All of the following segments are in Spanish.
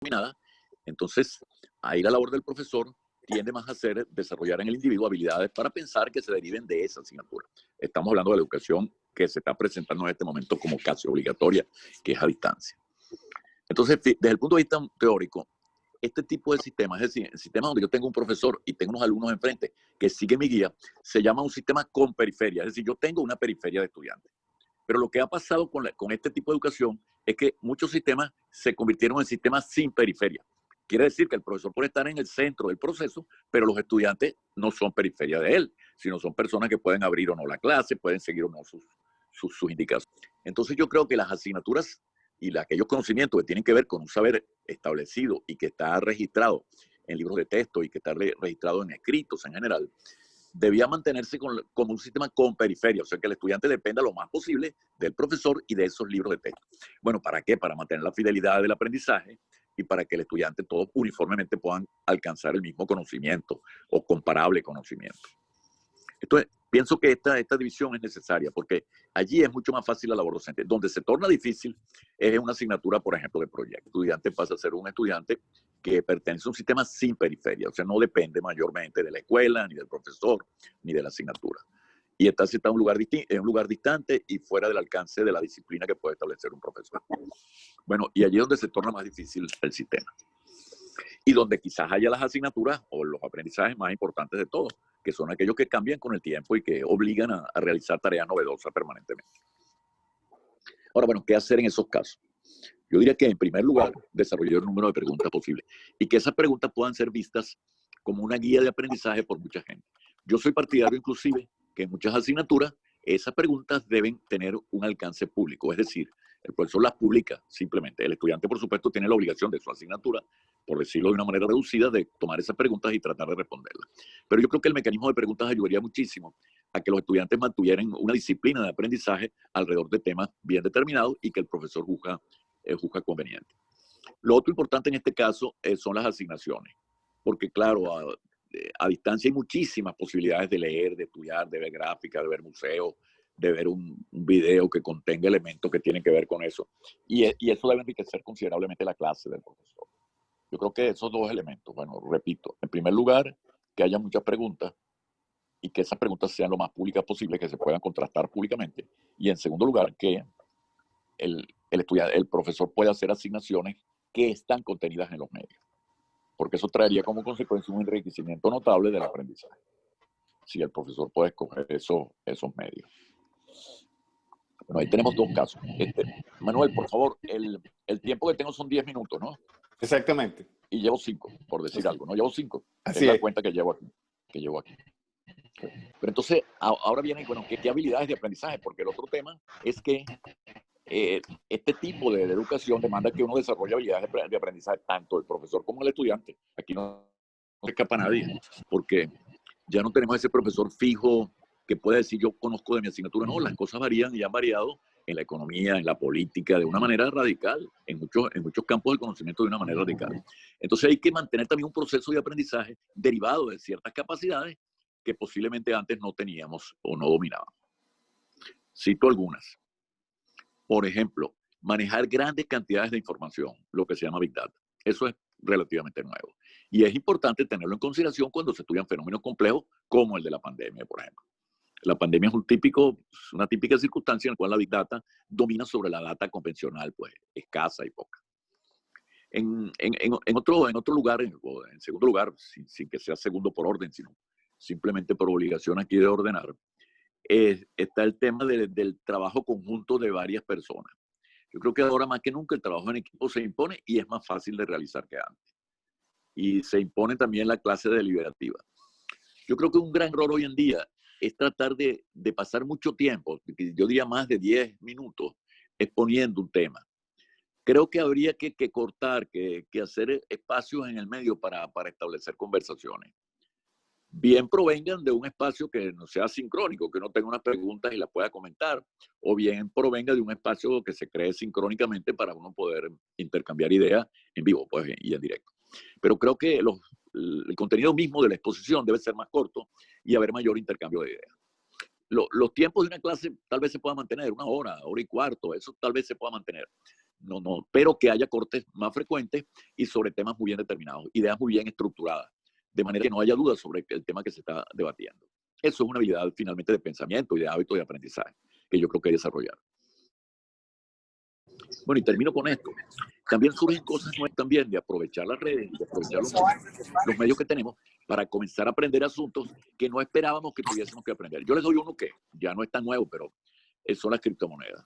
dominada, entonces ahí la labor del profesor tiende más a ser desarrollar en el individuo habilidades para pensar que se deriven de esa asignatura. Estamos hablando de la educación que se está presentando en este momento como casi obligatoria, que es a distancia. Entonces, desde el punto de vista teórico, este tipo de sistemas, es decir, el sistema donde yo tengo un profesor y tengo unos alumnos enfrente que siguen mi guía, se llama un sistema con periferia, es decir, yo tengo una periferia de estudiantes. Pero lo que ha pasado con este tipo de educación es que muchos sistemas se convirtieron en sistemas sin periferia. Quiere decir que el profesor puede estar en el centro del proceso, pero los estudiantes no son periferia de él, sino son personas que pueden abrir o no la clase, pueden seguir o no sus indicaciones. Entonces yo creo que las asignaturas y aquellos conocimientos que tienen que ver con un saber establecido y que está registrado en libros de texto y que está registrado en escritos en general, debía mantenerse como un sistema con periferia, o sea, que el estudiante dependa lo más posible del profesor y de esos libros de texto. Bueno, ¿para qué? Para mantener la fidelidad del aprendizaje y para que el estudiante todos uniformemente puedan alcanzar el mismo conocimiento o comparable conocimiento. Entonces, pienso que esta división es necesaria porque allí es mucho más fácil la labor docente. Donde se torna difícil es en una asignatura, por ejemplo, de proyecto. El estudiante pasa a ser un estudiante que pertenece a un sistema sin periferia, o sea, no depende mayormente de la escuela, ni del profesor, ni de la asignatura. Y está en un lugar distante y fuera del alcance de la disciplina que puede establecer un profesor. Bueno, y allí es donde se torna más difícil el sistema. Y donde quizás haya las asignaturas o los aprendizajes más importantes de todos, que son aquellos que cambian con el tiempo y que obligan a realizar tareas novedosas permanentemente. Ahora, bueno, ¿qué hacer en esos casos? Yo diría que en primer lugar, desarrollar el número de preguntas posibles y que esas preguntas puedan ser vistas como una guía de aprendizaje por mucha gente. Yo soy partidario inclusive que en muchas asignaturas esas preguntas deben tener un alcance público, es decir, el profesor las publica simplemente. El estudiante, por supuesto, tiene la obligación de su asignatura, por decirlo de una manera reducida, de tomar esas preguntas y tratar de responderlas. Pero yo creo que el mecanismo de preguntas ayudaría muchísimo a que los estudiantes mantuvieran una disciplina de aprendizaje alrededor de temas bien determinados y que el profesor juzga conveniente. Lo otro importante en este caso son las asignaciones, porque claro, a distancia hay muchísimas posibilidades de leer, de estudiar, de ver gráficas, de ver museos, de ver un video que contenga elementos que tienen que ver con eso. Y eso debe enriquecer considerablemente la clase del profesor. Yo creo que esos dos elementos, bueno, repito, en primer lugar, que haya muchas preguntas y que esas preguntas sean lo más públicas posible, que se puedan contrastar públicamente. Y en segundo lugar, que el profesor puede hacer asignaciones que están contenidas en los medios, porque eso traería como consecuencia un enriquecimiento notable del aprendizaje, si el profesor puede escoger esos medios. Bueno, ahí tenemos dos casos. Manuel, por favor, el tiempo que tengo son 10 minutos, ¿no? Exactamente. Y llevo 5, por decir algo, ¿no? Llevo 5. Así es la es. cuenta que llevo aquí. Pero entonces, ahora viene, bueno, ¿qué habilidades de aprendizaje? Porque el otro tema es que este tipo de educación demanda que uno desarrolle habilidades de aprendizaje, tanto el profesor como el estudiante. Aquí no se escapa nadie, porque ya no tenemos ese profesor fijo que puede decir yo conozco de mi asignatura. No, las cosas varían y han variado en la economía, en la política, de una manera radical, en muchos campos del conocimiento de una manera radical. Entonces hay que mantener también un proceso de aprendizaje derivado de ciertas capacidades que posiblemente antes no teníamos o no dominábamos. Cito algunas. Por ejemplo, manejar grandes cantidades de información, lo que se llama Big Data. Eso es relativamente nuevo. Y es importante tenerlo en consideración cuando se estudian fenómenos complejos como el de la pandemia, por ejemplo. La pandemia es una típica circunstancia en la cual la Big Data domina sobre la data convencional, pues escasa y poca. En otro lugar, en segundo lugar, sin que sea segundo por orden, sino simplemente por obligación aquí de ordenar, está el tema del trabajo conjunto de varias personas. Yo creo que ahora más que nunca el trabajo en equipo se impone y es más fácil de realizar que antes. Y se impone también la clase deliberativa. Yo creo que un gran error hoy en día es tratar de pasar mucho tiempo, yo diría más de 10 minutos, exponiendo un tema. Creo que habría que cortar, que hacer espacios en el medio para establecer conversaciones. Bien provengan de un espacio que no sea sincrónico, que uno tenga unas preguntas y las pueda comentar, o bien provenga de un espacio que se cree sincrónicamente para uno poder intercambiar ideas en vivo, pues, y en directo. Pero creo que el contenido mismo de la exposición debe ser más corto y haber mayor intercambio de ideas. Los tiempos de una clase tal vez se puedan mantener, 1 hora, 1 hora y cuarto, eso tal vez se pueda mantener. pero que haya cortes más frecuentes y sobre temas muy bien determinados, ideas muy bien estructuradas, de manera que no haya dudas sobre el tema que se está debatiendo. Eso es una habilidad finalmente de pensamiento y de hábito de aprendizaje que yo creo que hay que desarrollar. Bueno, y termino con esto. También surgen cosas nuevas también de aprovechar las redes, de aprovechar los medios que tenemos para comenzar a aprender asuntos que no esperábamos que tuviésemos que aprender. Yo les doy uno que ya no es tan nuevo, pero son las criptomonedas.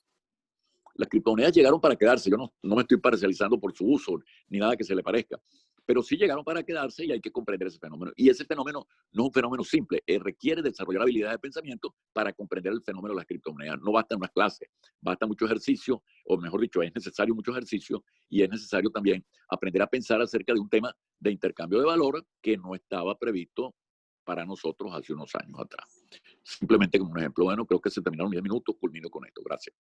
Las criptomonedas llegaron para quedarse. Yo no me estoy parcializando por su uso ni nada que se le parezca, pero sí llegaron para quedarse y hay que comprender ese fenómeno. Y ese fenómeno no es un fenómeno simple, requiere desarrollar habilidades de pensamiento para comprender el fenómeno de las criptomonedas. No basta unas clases, basta mucho ejercicio, o mejor dicho, es necesario mucho ejercicio y es necesario también aprender a pensar acerca de un tema de intercambio de valor que no estaba previsto para nosotros hace unos años atrás. Simplemente como un ejemplo. Bueno, creo que se terminaron 10 minutos, culmino con esto. Gracias.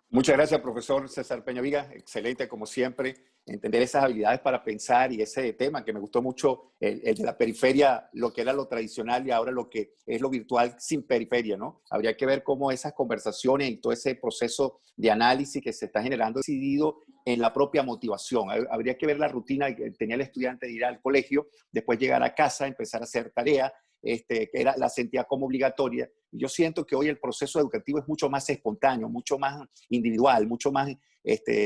Muchas gracias, profesor César Peñaviga. Excelente, como siempre, entender esas habilidades para pensar y ese tema que me gustó mucho, el de la periferia, lo que era lo tradicional y ahora lo que es lo virtual sin periferia, ¿no? Habría que ver cómo esas conversaciones y todo ese proceso de análisis que se está generando decidido en la propia motivación. Habría que ver la rutina que tenía el estudiante de ir al colegio, después llegar a casa, empezar a hacer tarea, que la sentía como obligatoria. Y yo siento que hoy el proceso educativo es mucho más espontáneo, mucho más individual, mucho más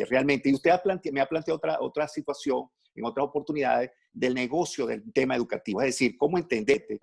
realmente. Y usted me ha planteado otra situación en otras oportunidades del negocio del tema educativo. Es decir, cómo entenderte,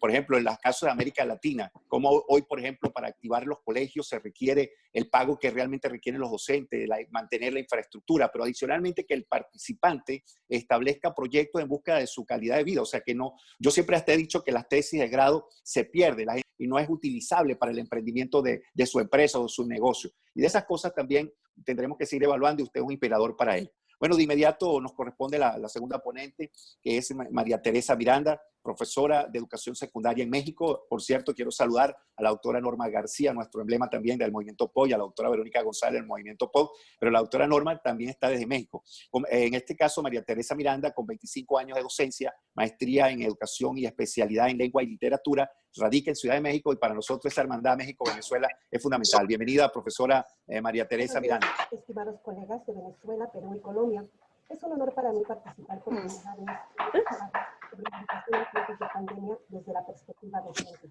por ejemplo, en los casos de América Latina, cómo hoy, por ejemplo, para activar los colegios se requiere el pago que realmente requieren los docentes, mantener la infraestructura, pero adicionalmente que el participante establezca proyectos en busca de su calidad de vida. O sea que no, yo siempre hasta he dicho que las tesis de grado se pierden y no es utilizable para el emprendimiento de su empresa o de su negocio. Y de esas cosas también tendremos que seguir evaluando y usted es un inspirador para ello. Bueno, de inmediato nos corresponde la segunda ponente, que es María Teresa Miranda, profesora de educación secundaria en México. Por cierto, quiero saludar a la doctora Norma García, nuestro emblema también del movimiento POY, a la doctora Verónica González del movimiento POY, pero la doctora Norma también está desde México. En este caso, María Teresa Miranda, con 25 años de docencia, maestría en educación y especialidad en lengua y literatura, radica en Ciudad de México y para nosotros esa hermandad México-Venezuela es fundamental. Bienvenida, profesora María Teresa Miranda. Estimados colegas de Venezuela, Perú y Colombia, es un honor para mí participar con ustedes sobre la educación en tiempos de pandemia desde la perspectiva docente.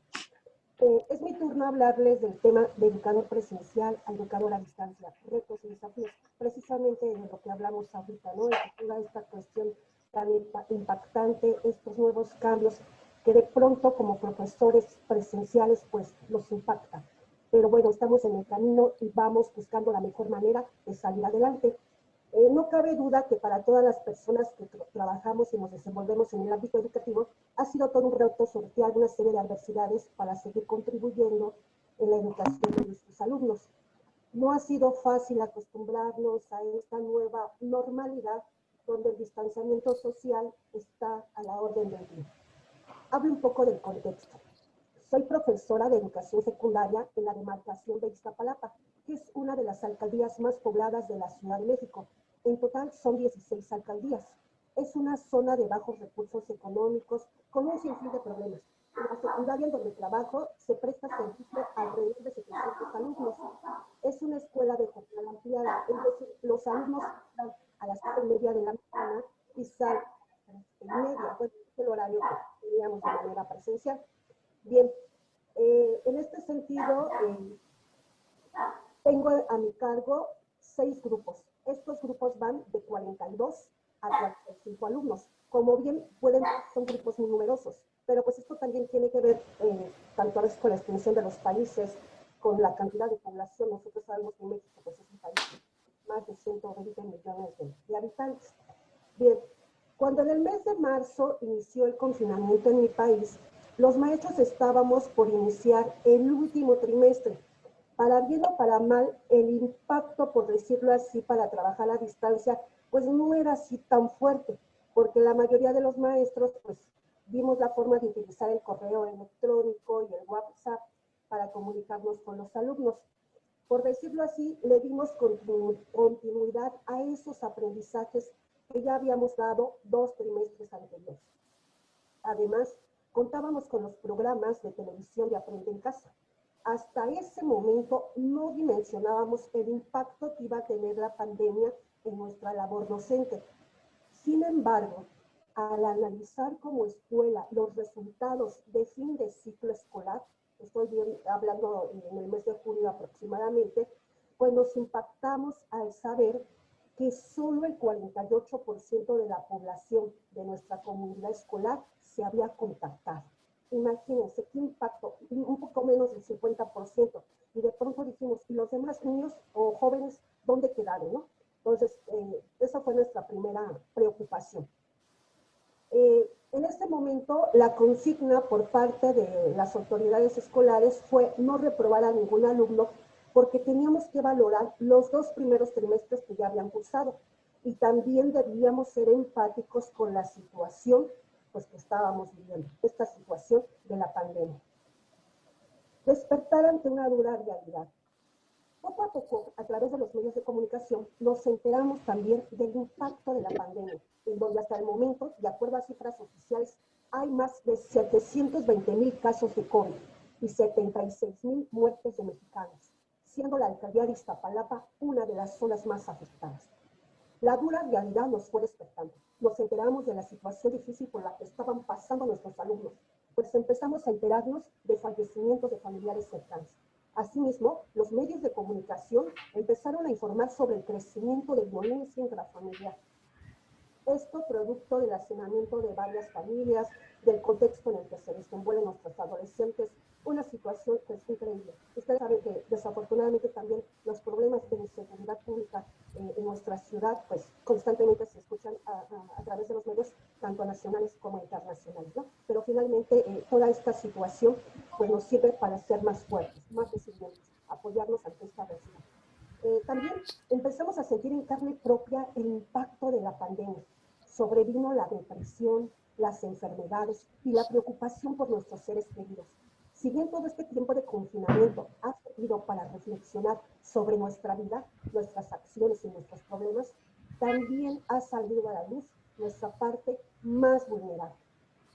Es mi turno hablarles del tema de educador presencial a educador a distancia, retos y desafíos, precisamente de lo que hablamos ahorita, ¿no? De toda esta cuestión tan impactante, estos nuevos cambios que de pronto como profesores presenciales pues los impacta. Pero bueno, estamos en el camino y vamos buscando la mejor manera de salir adelante. No cabe duda que para todas las personas que trabajamos y nos desenvolvemos en el ámbito educativo, ha sido todo un reto sortear una serie de adversidades para seguir contribuyendo en la educación de nuestros alumnos. No ha sido fácil acostumbrarnos a esta nueva normalidad donde el distanciamiento social está a la orden del día. Hablo un poco del contexto. Soy profesora de educación secundaria en la demarcación de Iztapalapa, que es una de las alcaldías más pobladas de la Ciudad de México. En total son 16 alcaldías. Es una zona de bajos recursos económicos con un sinfín de problemas. En la secundaria en donde trabajo se presta servicio a alrededor de 700 alumnos. Es una escuela de jornada ampliada, es decir, los alumnos están a las 7:30 de la mañana y salen a las 3:30. Bueno, es el horario que teníamos de manera presencial. Bien, en este sentido, tengo a mi cargo 6 grupos. Estos grupos van de 42 a 45 alumnos. Como bien pueden ver, son grupos muy numerosos, pero pues esto también tiene que ver tanto con la extensión de los países, con la cantidad de población. Nosotros sabemos que México pues, es un país de más de 120 millones de habitantes. Bien, cuando en el mes de marzo inició el confinamiento en mi país, los maestros estábamos por iniciar el último trimestre. Para bien o para mal, el impacto, por decirlo así, para trabajar a distancia, pues no era así tan fuerte, porque la mayoría de los maestros, pues vimos la forma de utilizar el correo electrónico y el WhatsApp para comunicarnos con los alumnos. Por decirlo así, le dimos continuidad a esos aprendizajes que ya habíamos dado 2 trimestres anteriores. Además, contábamos con los programas de televisión de Aprende en Casa. Hasta ese momento no dimensionábamos el impacto que iba a tener la pandemia en nuestra labor docente. Sin embargo, al analizar como escuela los resultados de fin de ciclo escolar, estoy hablando en el mes de julio aproximadamente, pues nos impactamos al saber que solo el 48% de la población de nuestra comunidad escolar se había contactado. Imagínense qué impacto, un poco menos del 50%. Y de pronto dijimos, ¿y los demás niños o jóvenes dónde quedaron, no? Entonces, esa fue nuestra primera preocupación. En este momento, la consigna por parte de las autoridades escolares fue no reprobar a ningún alumno porque teníamos que valorar los 2 primeros trimestres que ya habían cursado y también debíamos ser empáticos con la situación pues, que estábamos viviendo, esta situación de la pandemia. Despertar ante una dura realidad. Poco a poco, a través de los medios de comunicación, nos enteramos también del impacto de la pandemia, en donde hasta el momento, de acuerdo a cifras oficiales, hay más de 720,000 casos de COVID y 76,000 muertes de mexicanos, siendo la alcaldía de Iztapalapa una de las zonas más afectadas. La dura realidad nos fue despertando. Nos enteramos de la situación difícil por la que estaban pasando nuestros alumnos, pues empezamos a enterarnos de fallecimientos de familiares cercanos. Asimismo, los medios de comunicación empezaron a informar sobre el crecimiento de violencia intrafamiliar. Esto producto del hacinamiento de varias familias, del contexto en el que se desenvuelven nuestros adolescentes, una situación que es increíble. Ustedes saben que desafortunadamente también los problemas de inseguridad pública en nuestra ciudad, pues constantemente se escuchan a través de los medios, tanto nacionales como internacionales, ¿no? Pero finalmente toda esta situación pues nos sirve para ser más fuertes, más resilientes, apoyarnos ante esta adversidad. También empezamos a sentir en carne propia el impacto de la pandemia. Sobrevino la depresión, las enfermedades y la preocupación por nuestros seres queridos. Si bien todo este tiempo de confinamiento ha servido para reflexionar sobre nuestra vida, nuestras acciones y nuestros problemas, también ha salido a la luz nuestra parte más vulnerable,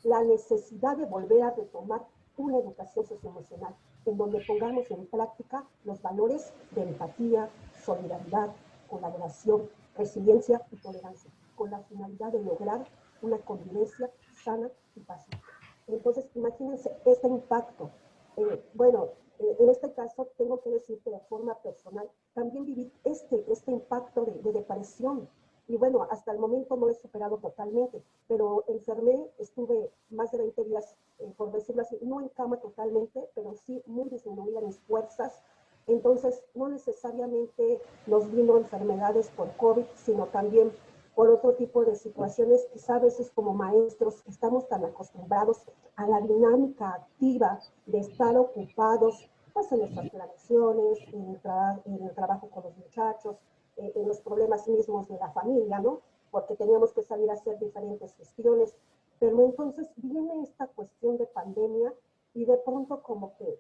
la necesidad de volver a retomar una educación socioemocional en donde pongamos en práctica los valores de empatía, solidaridad, colaboración, resiliencia y tolerancia, con la finalidad de lograr una convivencia sana y pacífica. Entonces, imagínense este impacto. En este caso, tengo que decir que de forma personal, también viví este impacto de depresión. Y bueno, hasta el momento no lo he superado totalmente, pero enfermé, estuve más de 20 días, por decirlo así, no en cama totalmente, pero sí muy disminuida mis fuerzas. Entonces, no necesariamente nos vino enfermedades por COVID, sino también por otro tipo de situaciones. Quizá a veces como maestros estamos tan acostumbrados a la dinámica activa de estar ocupados pues, en nuestras planeaciones, en el trabajo con los muchachos, en los problemas mismos de la familia, ¿no? Porque teníamos que salir a hacer diferentes gestiones. Pero entonces viene esta cuestión de pandemia y de pronto como que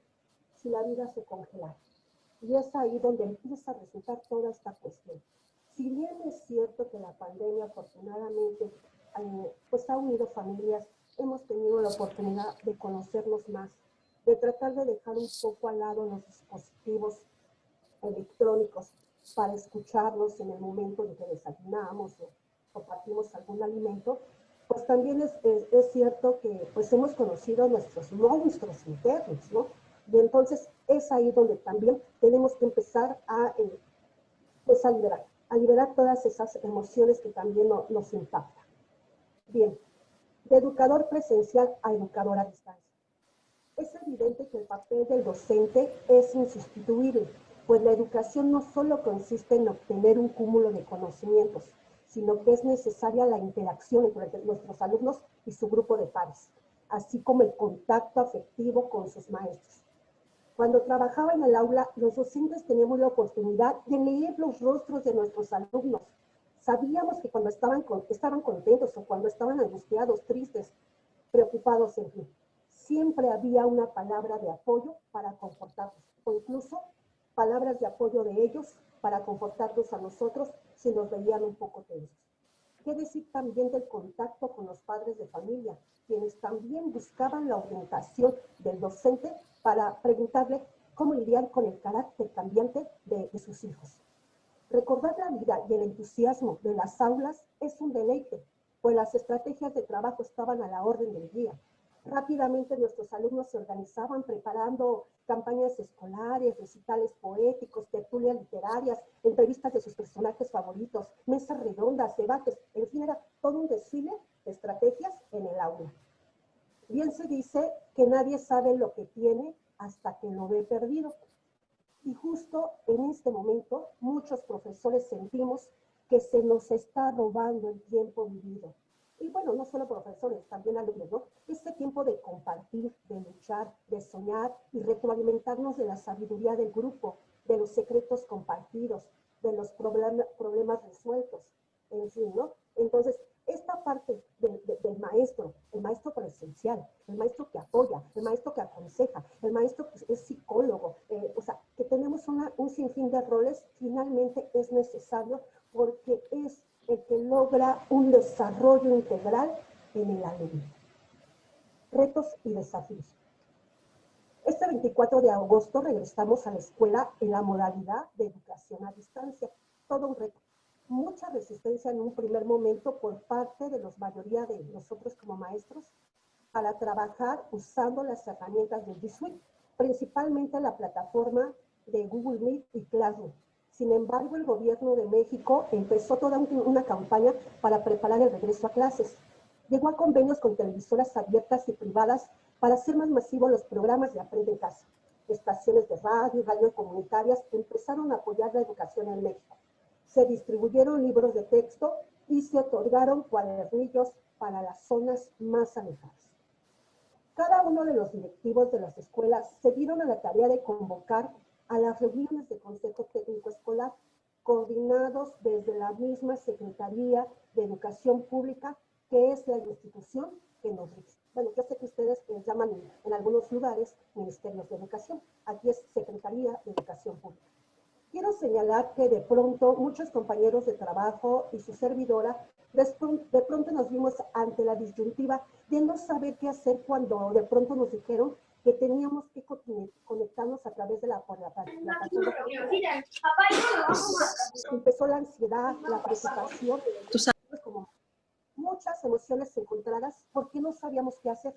si la vida se congelara. Y es ahí donde empieza a resultar toda esta cuestión. Si bien es cierto que la pandemia afortunadamente pues ha unido familias, hemos tenido la oportunidad de conocernos más, de tratar de dejar un poco al lado los dispositivos electrónicos para escucharlos en el momento en que desayunamos o compartimos algún alimento, pues también es cierto que pues hemos conocido nuestros monstruos internos, ¿no? Y entonces es ahí donde también tenemos que empezar pues a liberar todas esas emociones que también nos impactan. Bien, de educador presencial a educador a distancia. Es evidente que el papel del docente es insustituible, pues la educación no solo consiste en obtener un cúmulo de conocimientos, sino que es necesaria la interacción entre nuestros alumnos y su grupo de pares, así como el contacto afectivo con sus maestros. Cuando trabajaba en el aula, los docentes teníamos la oportunidad de leer los rostros de nuestros alumnos. Sabíamos que cuando estaban contentos o cuando estaban angustiados, tristes, preocupados, en fin. Siempre había una palabra de apoyo para confortarlos, o incluso palabras de apoyo de ellos para confortarnos a nosotros si nos veían un poco tensos. ¿Qué decir también del contacto con los padres de familia, quienes también buscaban la orientación del docente para preguntarle cómo lidiar con el carácter cambiante de sus hijos. Recordar la vida y el entusiasmo de las aulas es un deleite, pues las estrategias de trabajo estaban a la orden del día. Rápidamente nuestros alumnos se organizaban preparando campañas escolares, recitales poéticos, tertulias literarias, entrevistas de sus personajes favoritos, mesas redondas, debates, en fin, era todo un desfile de estrategias en el aula. Bien se dice que nadie sabe lo que tiene hasta que lo ve perdido. Y justo en este momento, muchos profesores sentimos que se nos está robando el tiempo vivido. Y bueno, no solo profesores, también alumnos, ¿no? Este tiempo de compartir, de luchar, de soñar y retroalimentarnos de la sabiduría del grupo, de los secretos compartidos, de los problemas resueltos, en fin, ¿no? Entonces, esta parte del maestro, el maestro presencial, el maestro que apoya, el maestro que aconseja, el maestro que es psicólogo, o sea, que tenemos un sinfín de roles, finalmente es necesario porque es el que logra un desarrollo integral en el alumno. Retos y desafíos. Este 24 de agosto regresamos a la escuela en la modalidad de educación a distancia. Todo un reto. Mucha resistencia en un primer momento por parte de la mayoría de nosotros como maestros para trabajar usando las herramientas de G Suite, principalmente la plataforma de Google Meet y Classroom. Sin embargo, el gobierno de México empezó toda una campaña para preparar el regreso a clases. Llegó a convenios con televisoras abiertas y privadas para hacer más masivos los programas de Aprende en Casa. Estaciones de radio y radio comunitarias empezaron a apoyar la educación en México. Se distribuyeron libros de texto y se otorgaron cuadernillos para las zonas más alejadas. Cada uno de los directivos de las escuelas se dieron a la tarea de convocar a las reuniones de Consejo Técnico Escolar, coordinados desde la misma Secretaría de Educación Pública, que es la institución que nos rige. Bueno, yo sé que ustedes llaman en algunos lugares Ministerios de Educación. Aquí es Secretaría de Educación Pública. Quiero señalar que de pronto muchos compañeros de trabajo y su servidora de pronto nos vimos ante la disyuntiva de no saber qué hacer cuando de pronto nos dijeron que teníamos que conectarnos a través de la plataforma. Empezó la ansiedad, la preocupación, como muchas emociones encontradas porque no sabíamos qué hacer.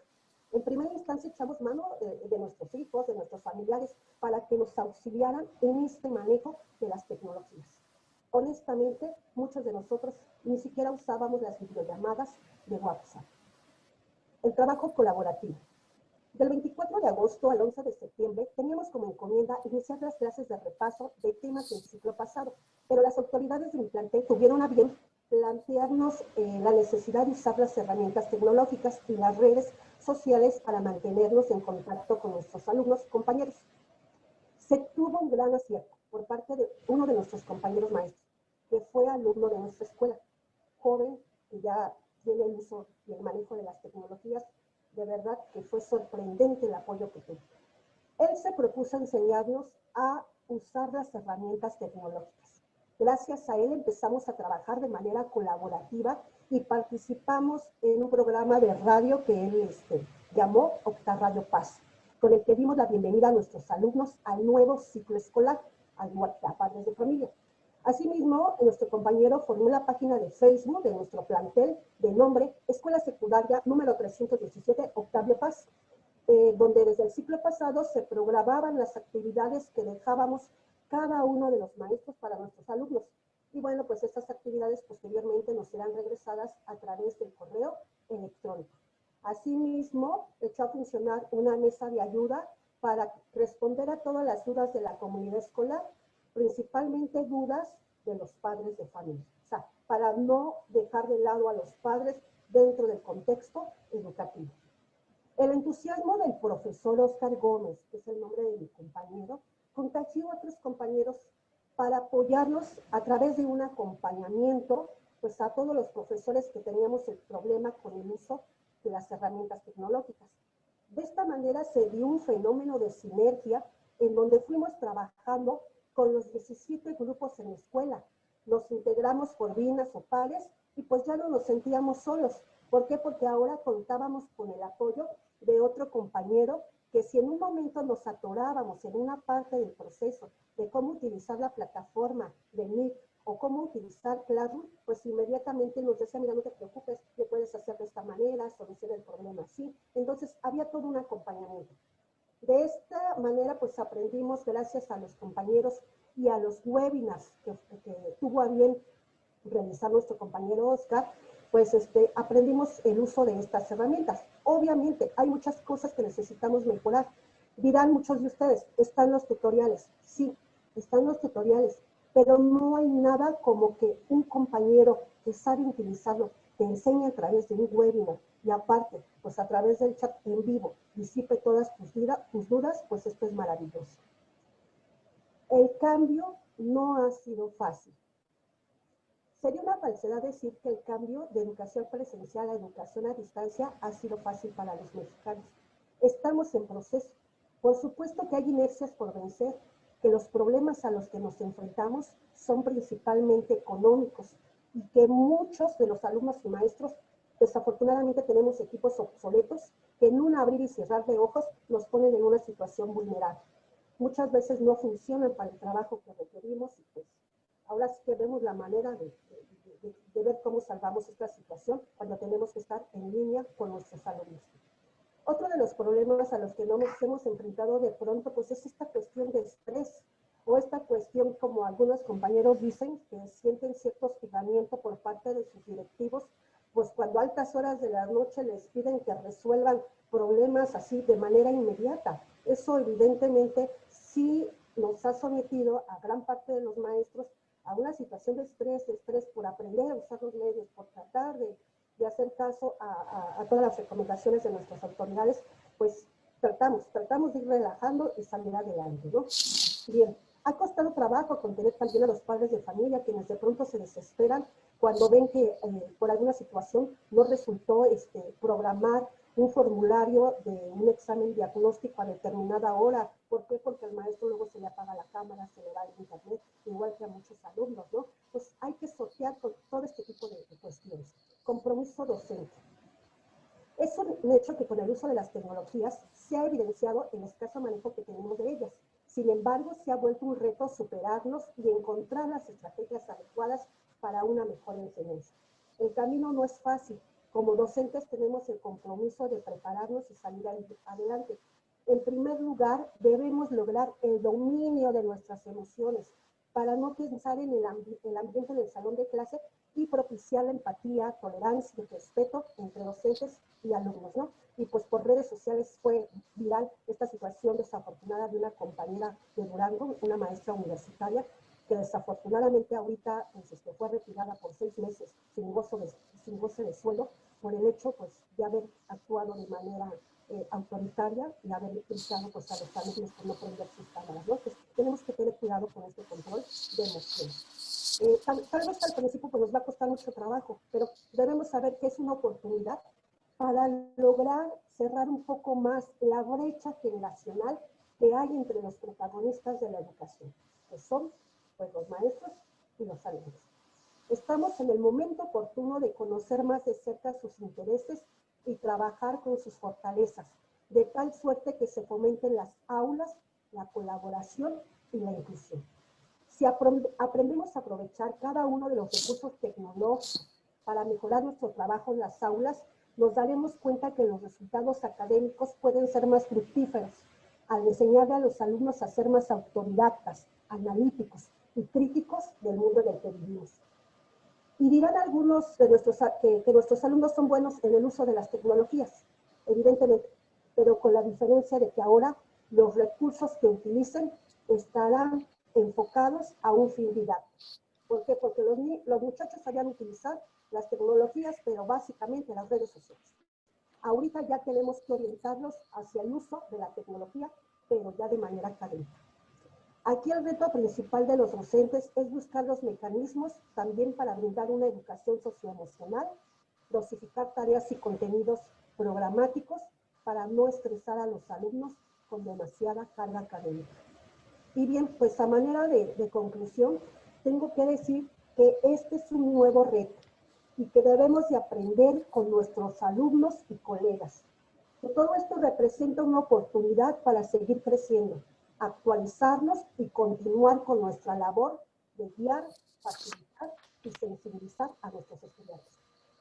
En primera instancia echamos mano de nuestros hijos, de nuestros familiares, para que nos auxiliaran en este manejo de las tecnologías. Honestamente, muchos de nosotros ni siquiera usábamos las videollamadas de WhatsApp. El trabajo colaborativo. Del 24 de agosto al 11 de septiembre teníamos como encomienda iniciar las clases de repaso de temas del ciclo pasado, pero las autoridades de mi plantel tuvieron a bien plantearnos la necesidad de usar las herramientas tecnológicas y las redes sociales para mantenernos en contacto con nuestros alumnos y compañeros. Se tuvo un gran acierto por parte de uno de nuestros compañeros maestros, que fue alumno de nuestra escuela, joven, que ya tiene el uso y el manejo de las tecnologías. De verdad que fue sorprendente el apoyo que tuvo. Él se propuso enseñarnos a usar las herramientas tecnológicas. Gracias a él empezamos a trabajar de manera colaborativa y participamos en un programa de radio que él llamó Octarradio Paz, con el que dimos la bienvenida a nuestros alumnos al nuevo ciclo escolar, al igual que a padres de familia. Asimismo, nuestro compañero formó la página de Facebook de nuestro plantel de nombre Escuela Secundaria número 317 Octavio Paz, donde desde el ciclo pasado se programaban las actividades que dejábamos cada uno de los maestros para nuestros alumnos. Y bueno, pues estas actividades posteriormente nos serán regresadas a través del correo electrónico. Asimismo, echó a funcionar una mesa de ayuda para responder a todas las dudas de la comunidad escolar, principalmente dudas de los padres de familia. O sea, para no dejar de lado a los padres dentro del contexto educativo. El entusiasmo del profesor Oscar Gómez, que es el nombre de mi compañero, contagió a otros compañeros para apoyarnos a través de un acompañamiento, pues a todos los profesores que teníamos el problema con el uso de las herramientas tecnológicas. De esta manera se dio un fenómeno de sinergia en donde fuimos trabajando con los 17 grupos en la escuela. Nos integramos por binas o pares y pues ya no nos sentíamos solos. ¿Por qué? Porque ahora contábamos con el apoyo de otro compañero que si en un momento nos atorábamos en una parte del proceso de cómo utilizar la plataforma de Meet o cómo utilizar Classroom, pues inmediatamente nos decía, mira, no te preocupes, le puedes hacer de esta manera, soluciona el problema así. Entonces, había todo un acompañamiento. De esta manera, pues aprendimos, gracias a los compañeros y a los webinars que tuvo a bien realizar nuestro compañero Oscar, pues aprendimos el uso de estas herramientas. Obviamente, hay muchas cosas que necesitamos mejorar. Dirán muchos de ustedes, están los tutoriales. Sí, están los tutoriales, pero no hay nada como que un compañero que sabe utilizarlo, te enseñe a través de un webinar y aparte, pues a través del chat en vivo, disipe todas tus dudas, pues esto es maravilloso. El cambio no ha sido fácil. Sería una falsedad decir que el cambio de educación presencial a educación a distancia ha sido fácil para los mexicanos. Estamos en proceso. Por supuesto que hay inercias por vencer, que los problemas a los que nos enfrentamos son principalmente económicos y que muchos de los alumnos y maestros desafortunadamente tenemos equipos obsoletos que en un abrir y cerrar de ojos nos ponen en una situación vulnerable. Muchas veces no funcionan para el trabajo que requerimos y pues ahora sí que vemos la manera de ver cómo salvamos esta situación cuando tenemos que estar en línea con nuestros alumnos. Otro de los problemas a los que nos hemos enfrentado de pronto, pues es esta cuestión de estrés o esta cuestión, como algunos compañeros dicen, que sienten cierto hostigamiento por parte de sus directivos, pues cuando a altas horas de la noche les piden que resuelvan problemas así de manera inmediata. Eso evidentemente sí nos ha sometido a gran parte de los maestros a una situación de estrés por aprender a usar los medios, por tratar de hacer caso a todas las recomendaciones de nuestras autoridades, pues tratamos de ir relajando y salir adelante, ¿no? Bien, ha costado trabajo contener también a los padres de familia, quienes de pronto se desesperan cuando ven que por alguna situación no resultó programar un formulario de un examen diagnóstico a determinada hora. ¿Por qué? Porque al maestro luego se le apaga la cámara, se le va el internet, igual que a muchos alumnos, ¿no? Pues hay que sortear con todo este tipo de cuestiones. Compromiso docente. Es un hecho que con el uso de las tecnologías se ha evidenciado el escaso manejo que tenemos de ellas. Sin embargo, se ha vuelto un reto superarlos y encontrar las estrategias adecuadas para una mejor enseñanza. El camino no es fácil. Como docentes tenemos el compromiso de prepararnos y salir adelante. En primer lugar, debemos lograr el dominio de nuestras emociones para no pensar en el ambiente del salón de clase y propiciar la empatía, tolerancia y respeto entre docentes y alumnos, ¿no? Y pues por redes sociales fue viral esta situación desafortunada de una compañera de Durango, una maestra universitaria, que desafortunadamente ahorita pues, fue retirada por 6 meses sin goce de sueldo por el hecho pues, de haber actuado de manera autoritaria y haber utilizado pues, a los alumnos por no prender sus cámaras, ¿no? Pues tenemos que tener cuidado con este control de emociones. Tal vez al principio pues, nos va a costar mucho trabajo, pero debemos saber que es una oportunidad para lograr cerrar un poco más la brecha generacional que hay entre los protagonistas de la educación, que son pues, los maestros y los alumnos. Estamos en el momento oportuno de conocer más de cerca sus intereses y trabajar con sus fortalezas, de tal suerte que se fomenten las aulas, la colaboración y la inclusión. Si aprendemos a aprovechar cada uno de los recursos tecnológicos para mejorar nuestro trabajo en las aulas, nos daremos cuenta que los resultados académicos pueden ser más fructíferos al enseñarle a los alumnos a ser más autodidactas, analíticos y críticos del mundo en el que vivimos. Y dirán algunos de que nuestros alumnos son buenos en el uso de las tecnologías, evidentemente, pero con la diferencia de que ahora los recursos que utilicen estarán enfocados a un fin didáctico. ¿Por qué? Porque los muchachos sabían utilizar las tecnologías, pero básicamente las redes sociales. Ahorita ya tenemos que orientarlos hacia el uso de la tecnología, pero ya de manera académica. Aquí el reto principal de los docentes es buscar los mecanismos también para brindar una educación socioemocional, dosificar tareas y contenidos programáticos para no estresar a los alumnos con demasiada carga académica. Y bien, pues a manera de conclusión, tengo que decir que este es un nuevo reto y que debemos de aprender con nuestros alumnos y colegas. Que todo esto representa una oportunidad para seguir creciendo, actualizarnos y continuar con nuestra labor de guiar, facilitar y sensibilizar a nuestros estudiantes.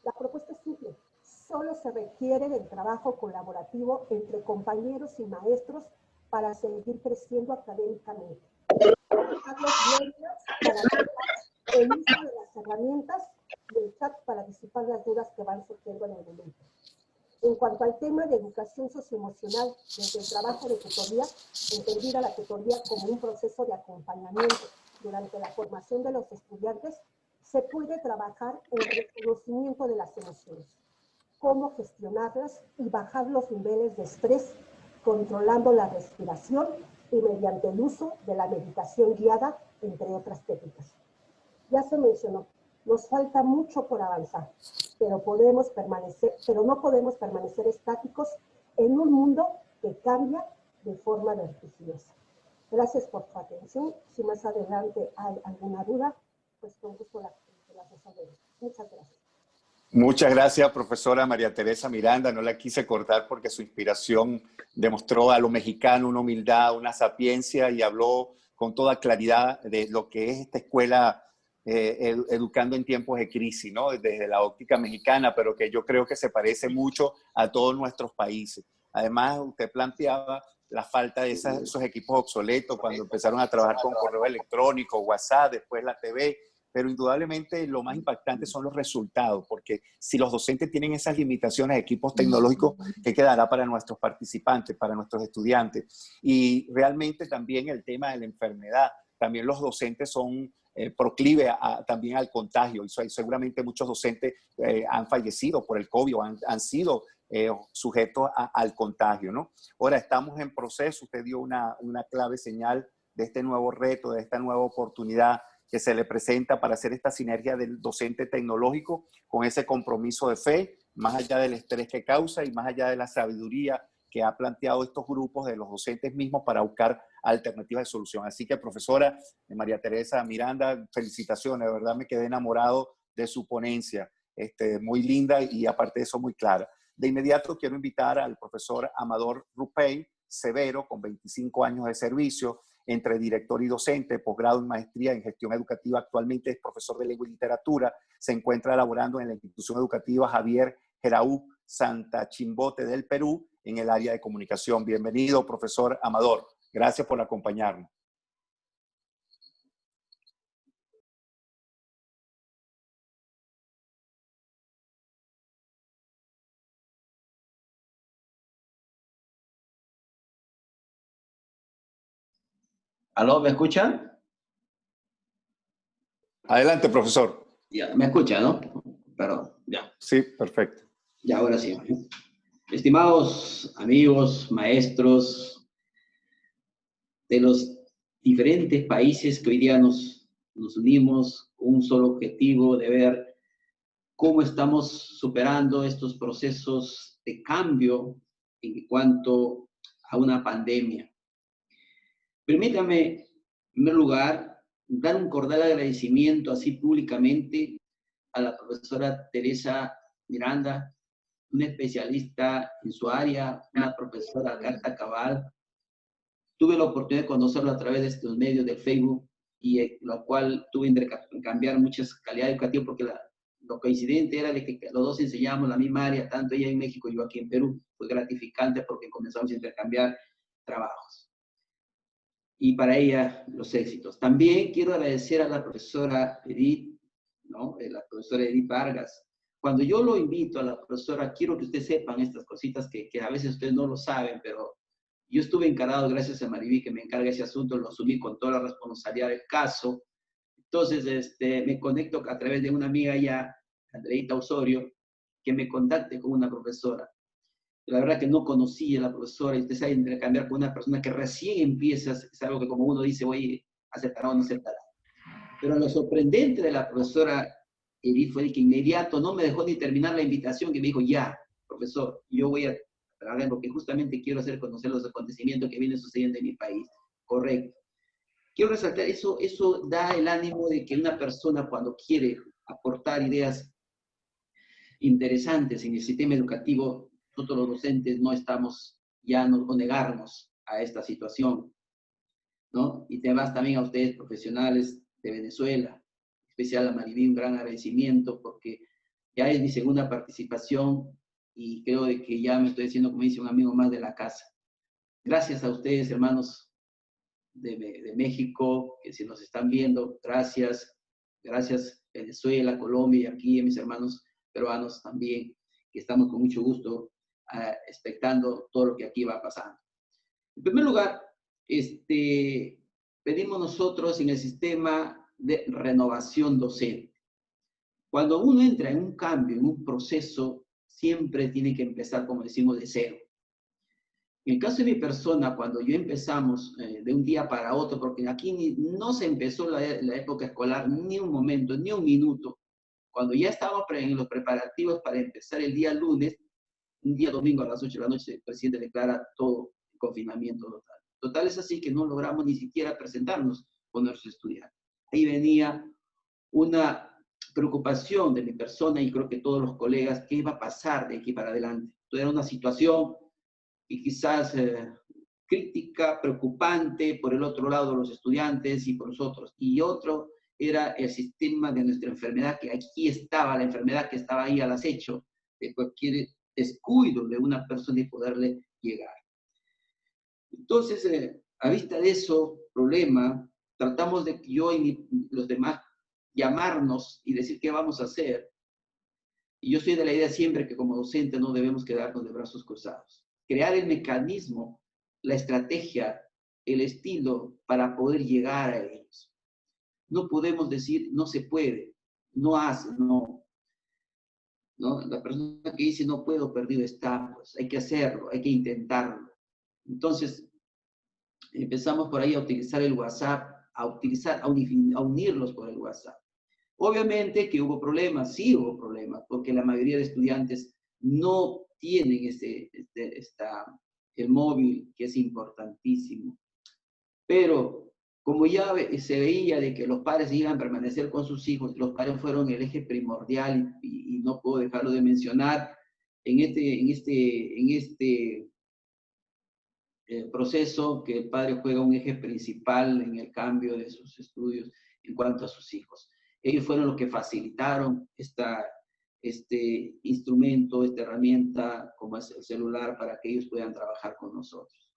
La propuesta es simple, solo se requiere del trabajo colaborativo entre compañeros y maestros para seguir creciendo académicamente. Usar los medios para el uso de las herramientas y el chat para disipar las dudas que van surgiendo en el momento. En cuanto al tema de educación socioemocional, desde el trabajo de tutoría, entendida la tutoría como un proceso de acompañamiento durante la formación de los estudiantes, se puede trabajar en el reconocimiento de las emociones, cómo gestionarlas y bajar los niveles de estrés, controlando la respiración y mediante el uso de la meditación guiada, entre otras técnicas. Ya se mencionó, nos falta mucho por avanzar, pero no podemos permanecer estáticos en un mundo que cambia de forma vertiginosa. Gracias por su atención. Si más adelante hay alguna duda, pues con gusto la resolveré. Muchas gracias. Muchas gracias, profesora María Teresa Miranda. No la quise cortar porque su inspiración demostró a lo mexicano una humildad, una sapiencia y habló con toda claridad de lo que es esta escuela educando en tiempos de crisis, ¿no? Desde la óptica mexicana, pero que yo creo que se parece mucho a todos nuestros países. Además, usted planteaba la falta de esos equipos obsoletos cuando empezaron a trabajar con correo electrónico, WhatsApp, después la TV, pero indudablemente lo más impactante son los resultados, porque si los docentes tienen esas limitaciones de equipos tecnológicos, ¿qué quedará para nuestros participantes, para nuestros estudiantes? Y realmente también el tema de la enfermedad, también los docentes son proclive también al contagio. Y seguramente muchos docentes han fallecido por el COVID o han sido sujetos al contagio, ¿no? Ahora estamos en proceso, usted dio una clave señal de este nuevo reto, de esta nueva oportunidad que se le presenta para hacer esta sinergia del docente tecnológico con ese compromiso de fe, más allá del estrés que causa y más allá de la sabiduría que ha planteado estos grupos de los docentes mismos para buscar alternativas de solución. Así que, profesora María Teresa Miranda, felicitaciones, de verdad me quedé enamorado de su ponencia, muy linda y aparte de eso muy clara. De inmediato quiero invitar al profesor Amador Rupey Severo, con 25 años de servicio, entre director y docente, posgrado en maestría en gestión educativa, actualmente es profesor de lengua y literatura, se encuentra laborando en la institución educativa Javier Geraú Santa Chimbote del Perú, en el área de comunicación. Bienvenido, profesor Amador. Gracias por acompañarnos. ¿Aló? ¿Me escuchan? Adelante, profesor. Ya, me escucha, ¿no? Perdón, ya. Sí, perfecto. Ya, ahora sí. Estimados amigos, maestros de los diferentes países que hoy día nos unimos con un solo objetivo de ver cómo estamos superando estos procesos de cambio en cuanto a una pandemia. Permítame, en primer lugar, dar un cordial agradecimiento así públicamente a la profesora Teresa Miranda, una especialista en su área, una profesora carta cabal. Tuve la oportunidad de conocerlo a través de estos medios de Facebook y lo cual tuve que intercambiar muchas calidades educativas porque lo coincidente era de que los dos enseñábamos la misma área, tanto ella en México y yo aquí en Perú. Fue gratificante porque comenzamos a intercambiar trabajos. Y para ella, los éxitos. También quiero agradecer a la profesora Edith, ¿no? La profesora Edith Vargas. Cuando yo lo invito a la profesora, quiero que ustedes sepan estas cositas que a veces ustedes no lo saben, pero yo estuve encargado, gracias a Mariví, que me encarga ese asunto, lo asumí con toda la responsabilidad del caso. Entonces, me conecto a través de una amiga ya, Andreita Osorio, que me contacte con una profesora. La verdad que no conocía a la profesora y usted sabe intercambiar con una persona que recién empieza, es algo que como uno dice, oye, aceptará o no aceptará. Pero lo sorprendente de la profesora Edith fue que inmediato no me dejó ni terminar la invitación, que me dijo, ya, profesor, yo voy a trabajar porque justamente quiero hacer conocer los acontecimientos que vienen sucediendo en mi país. Correcto. Quiero resaltar eso da el ánimo de que una persona cuando quiere aportar ideas interesantes en el sistema educativo nosotros los docentes no estamos ya o negarnos a esta situación, ¿no? Y además también a ustedes, profesionales de Venezuela, en especial a Mariví, un gran agradecimiento porque ya es mi segunda participación y creo de que ya me estoy haciendo, como dice un amigo más, de la casa. Gracias a ustedes, hermanos de México, que si nos están viendo, gracias. Gracias Venezuela, Colombia y aquí a mis hermanos peruanos también, que estamos con mucho gusto expectando todo lo que aquí va pasando. En primer lugar, pedimos nosotros en el sistema de renovación docente. Cuando uno entra en un cambio, en un proceso, siempre tiene que empezar, como decimos, de cero. En el caso de mi persona, cuando yo empezamos de un día para otro, porque aquí no se empezó la época escolar ni un momento, ni un minuto, cuando ya estábamos en los preparativos para empezar el día lunes, un día domingo a las 8 de la noche, el presidente declara todo el confinamiento total. Total es así que no logramos ni siquiera presentarnos con nuestros estudiantes. Ahí venía una preocupación de mi persona y creo que todos los colegas, ¿qué iba a pasar de aquí para adelante? Entonces era una situación y quizás crítica, preocupante por el otro lado de los estudiantes y por nosotros. Y otro era el sistema de nuestra enfermedad, que aquí estaba, la enfermedad que estaba ahí al acecho de cualquier descuido de una persona y poderle llegar. Entonces, a vista de eso, problema, tratamos de que yo y los demás llamarnos y decir qué vamos a hacer. Y yo soy de la idea siempre que como docente no debemos quedarnos de brazos cruzados. Crear el mecanismo, la estrategia, el estilo para poder llegar a ellos. No podemos decir no se puede, no hace, no. ¿No? La persona que dice no puedo, perdido está, pues hay que hacerlo, hay que intentarlo. Entonces, empezamos por ahí a utilizar el WhatsApp, a unirlos por el WhatsApp. Obviamente que hubo problemas, sí hubo problemas, porque la mayoría de estudiantes no tienen el móvil, que es importantísimo. Pero como ya se veía de que los padres iban a permanecer con sus hijos, los padres fueron el eje primordial y no puedo dejarlo de mencionar en este proceso, que el padre juega un eje principal en el cambio de sus estudios en cuanto a sus hijos. Ellos fueron los que facilitaron este instrumento, esta herramienta como es el celular para que ellos puedan trabajar con nosotros.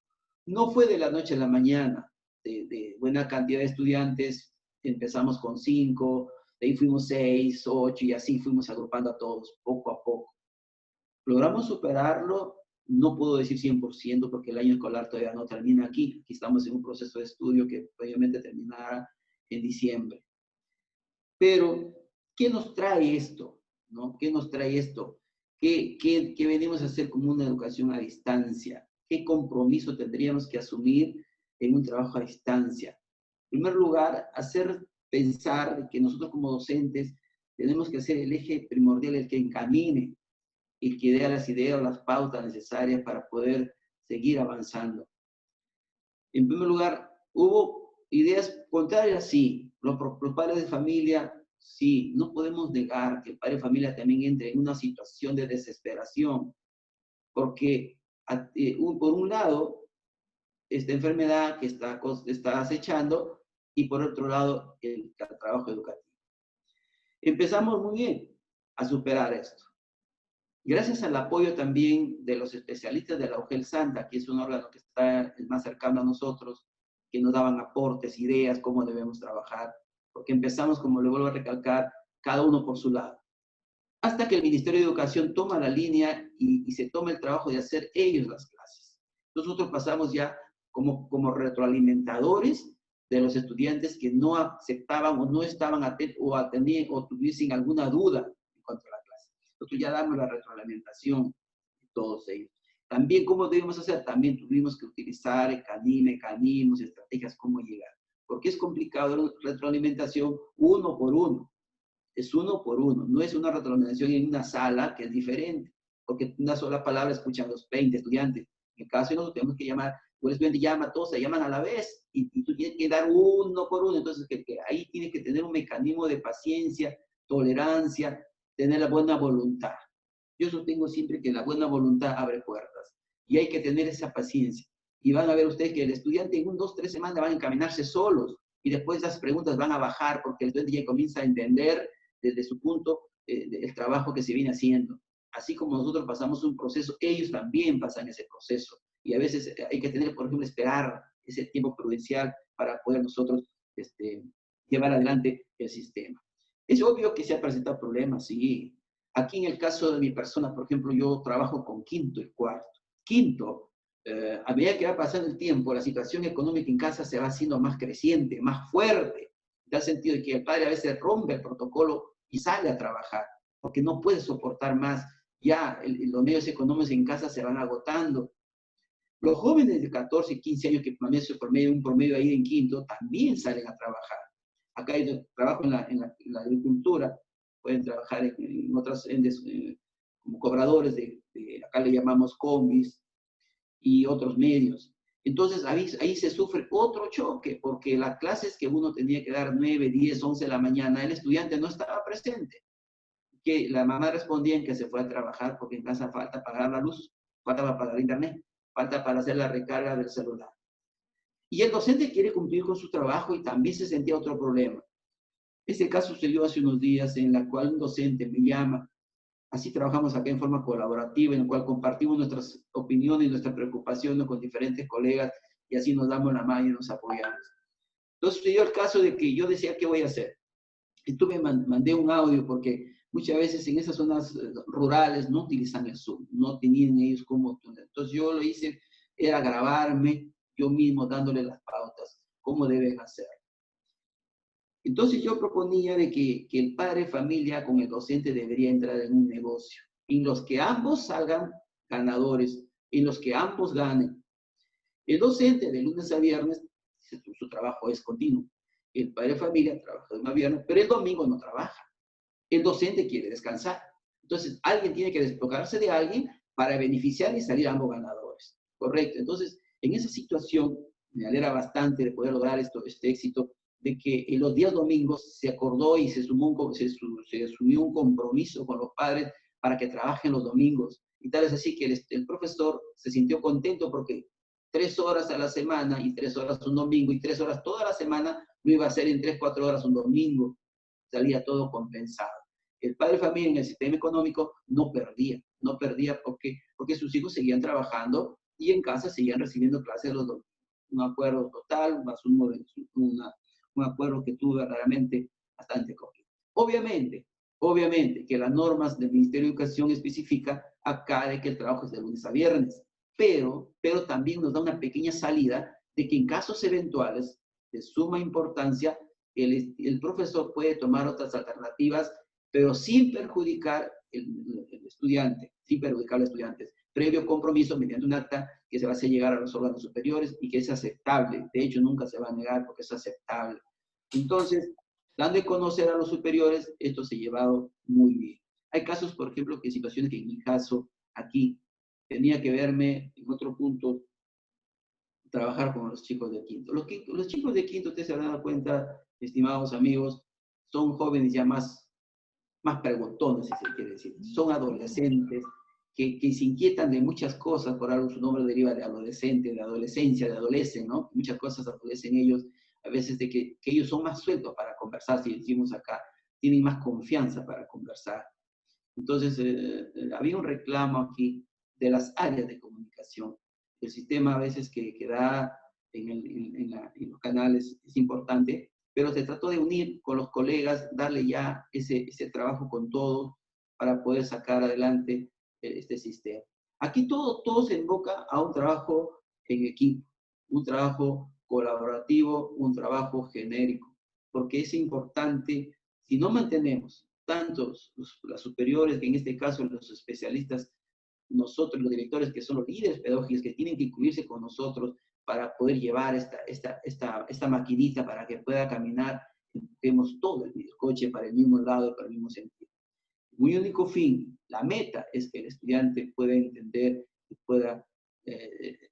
No fue de la noche a la mañana, de buena cantidad de estudiantes, empezamos con 5, de ahí fuimos 6, 8 y así fuimos agrupando a todos poco a poco. Logramos superarlo, no puedo decir 100% porque el año escolar todavía no termina aquí. Aquí estamos en un proceso de estudio que obviamente terminará en diciembre. Pero, ¿qué nos trae esto? ¿No? ¿Qué nos trae esto? ¿Qué venimos a hacer como una educación a distancia? ¿Qué compromiso tendríamos que asumir en un trabajo a distancia? En primer lugar, hacer pensar que nosotros como docentes tenemos que ser el eje primordial, el que encamine y que dé las ideas o las pautas necesarias para poder seguir avanzando. En primer lugar, hubo ideas contrarias, sí. Los padres de familia, sí. No podemos negar que el padre de familia también entre en una situación de desesperación, porque por un lado, esta enfermedad que está acechando, y por otro lado, el trabajo educativo. Empezamos muy bien a superar esto. Gracias al apoyo también de los especialistas de la UGEL Santa, que es un órgano que está más cercano a nosotros, que nos daban aportes, ideas, cómo debemos trabajar, porque empezamos, como le vuelvo a recalcar, cada uno por su lado. Hasta que el Ministerio de Educación toma la línea y se toma el trabajo de hacer ellos las clases. Nosotros pasamos ya como retroalimentadores de los estudiantes que no aceptaban o no estaban atentos o tuviesen alguna duda en cuanto a la clase. Nosotros ya damos la retroalimentación de todos ellos. También, ¿cómo debemos hacer? También tuvimos que utilizar mecanismos, estrategias, cómo llegar. Porque es complicado la retroalimentación uno por uno. Es uno por uno. No es una retroalimentación en una sala, que es diferente. Porque una sola palabra escuchan los 20 estudiantes. En el caso de nosotros tenemos que llamar, un estudiante llama, todos se llaman a la vez. Y tú tienes que dar uno por uno. Entonces, ahí tienes que tener un mecanismo de paciencia, tolerancia, tener la buena voluntad. Yo sostengo siempre que la buena voluntad abre puertas y hay que tener esa paciencia. Y van a ver ustedes que el estudiante en 1, 2, 3 semanas van a encaminarse solos y después las preguntas van a bajar porque el estudiante ya comienza a entender desde su punto el trabajo que se viene haciendo. Así como nosotros pasamos un proceso, ellos también pasan ese proceso. Y a veces hay que tener, por ejemplo, esperar ese tiempo prudencial para poder nosotros llevar adelante el sistema. Es obvio que se han presentado problemas, sí. Aquí en el caso de mi persona, por ejemplo, yo trabajo con quinto y cuarto. Quinto, a medida que va pasando el tiempo, la situación económica en casa se va haciendo más creciente, más fuerte. En el sentido de que el padre a veces rompe el protocolo y sale a trabajar, porque no puede soportar más. Ya los medios económicos en casa se van agotando. Los jóvenes de 14 y 15 años que planean un promedio ahí en quinto, también salen a trabajar. Acá hay trabajo en la agricultura, pueden trabajar en otras endes, como cobradores acá le llamamos combis, y otros medios. Entonces ahí se sufre otro choque, porque las clases que uno tenía que dar 9, 10, 11 de la mañana, el estudiante no estaba presente. Que la mamá respondía en que se fue a trabajar porque en casa falta pagar la luz, falta para pagar internet, falta para hacer la recarga del celular. Y el docente quiere cumplir con su trabajo y también se sentía otro problema. Este caso sucedió hace unos días en la cual un docente me llama. Así trabajamos acá en forma colaborativa, en la cual compartimos nuestras opiniones y nuestras preocupaciones con diferentes colegas y así nos damos la mano y nos apoyamos. Entonces sucedió el caso de que yo decía, ¿qué voy a hacer? Entonces mandé un audio porque muchas veces en esas zonas rurales no utilizan el Zoom, no tenían ellos cómo. Entonces yo lo hice, era grabarme yo mismo dándole las pautas, cómo deben hacer. Entonces yo proponía de que el padre de familia con el docente debería entrar en un negocio, en los que ambos salgan ganadores, en los que ambos ganen. El docente de lunes a viernes, su trabajo es continuo. El padre de familia trabaja de lunes a viernes, pero el domingo no trabaja. El docente quiere descansar. Entonces alguien tiene que despojarse de alguien para beneficiar y salir ambos ganadores. Correcto. Entonces, en esa situación, me alegra bastante de poder lograr este éxito, de que en los días domingos se acordó y se asumió un compromiso con los padres para que trabajen los domingos. Y tal es así que el profesor se sintió contento porque 3 horas a la semana y 3 horas un domingo y 3 horas toda la semana lo iba a hacer en 3, 4 horas un domingo. Salía todo compensado. El padre de familia en el sistema económico no perdía porque sus hijos seguían trabajando y en casa seguían recibiendo clases los domingos. Un acuerdo total, más un acuerdo que tuvo verdaderamente bastante completo. Obviamente que las normas del Ministerio de Educación especifica acá de que el trabajo es de lunes a viernes, pero también nos da una pequeña salida de que en casos eventuales de suma importancia, el profesor puede tomar otras alternativas, pero sin perjudicar el estudiante, sin perjudicar a los estudiantes, previo compromiso mediante un acta que se va a hacer llegar a los órganos superiores y que es aceptable. De hecho, nunca se va a negar porque es aceptable. Entonces, dando a conocer a los superiores, esto se ha llevado muy bien. Hay casos, por ejemplo, que situaciones que en mi caso, aquí, tenía que verme en otro punto, trabajar con los chicos de quinto. Los chicos de quinto, ustedes se habrán dado cuenta, estimados amigos, son jóvenes ya más preguntones, si se quiere decir. Son adolescentes que se inquietan de muchas cosas, por algo su nombre deriva de adolescente, de adolescencia, de adolescen, ¿no? Muchas cosas adolecen ellos, a veces de que ellos son más sueltos para conversar, si decimos acá, tienen más confianza para conversar. Entonces, había un reclamo aquí de las áreas de comunicación. El sistema a veces que da en los canales es importante, pero se trató de unir con los colegas, darle ya ese trabajo con todos para poder sacar adelante este sistema. Aquí todo se invoca a un trabajo en equipo, un trabajo colaborativo, un trabajo genérico, porque es importante, si no mantenemos tantos los superiores, que en este caso los especialistas, nosotros los directores que son los líderes pedagógicos que tienen que incluirse con nosotros para poder llevar esta maquinita para que pueda caminar, empujemos todo el coche para el mismo lado, para el mismo sentido. Mi único fin, la meta, es que el estudiante pueda entender y pueda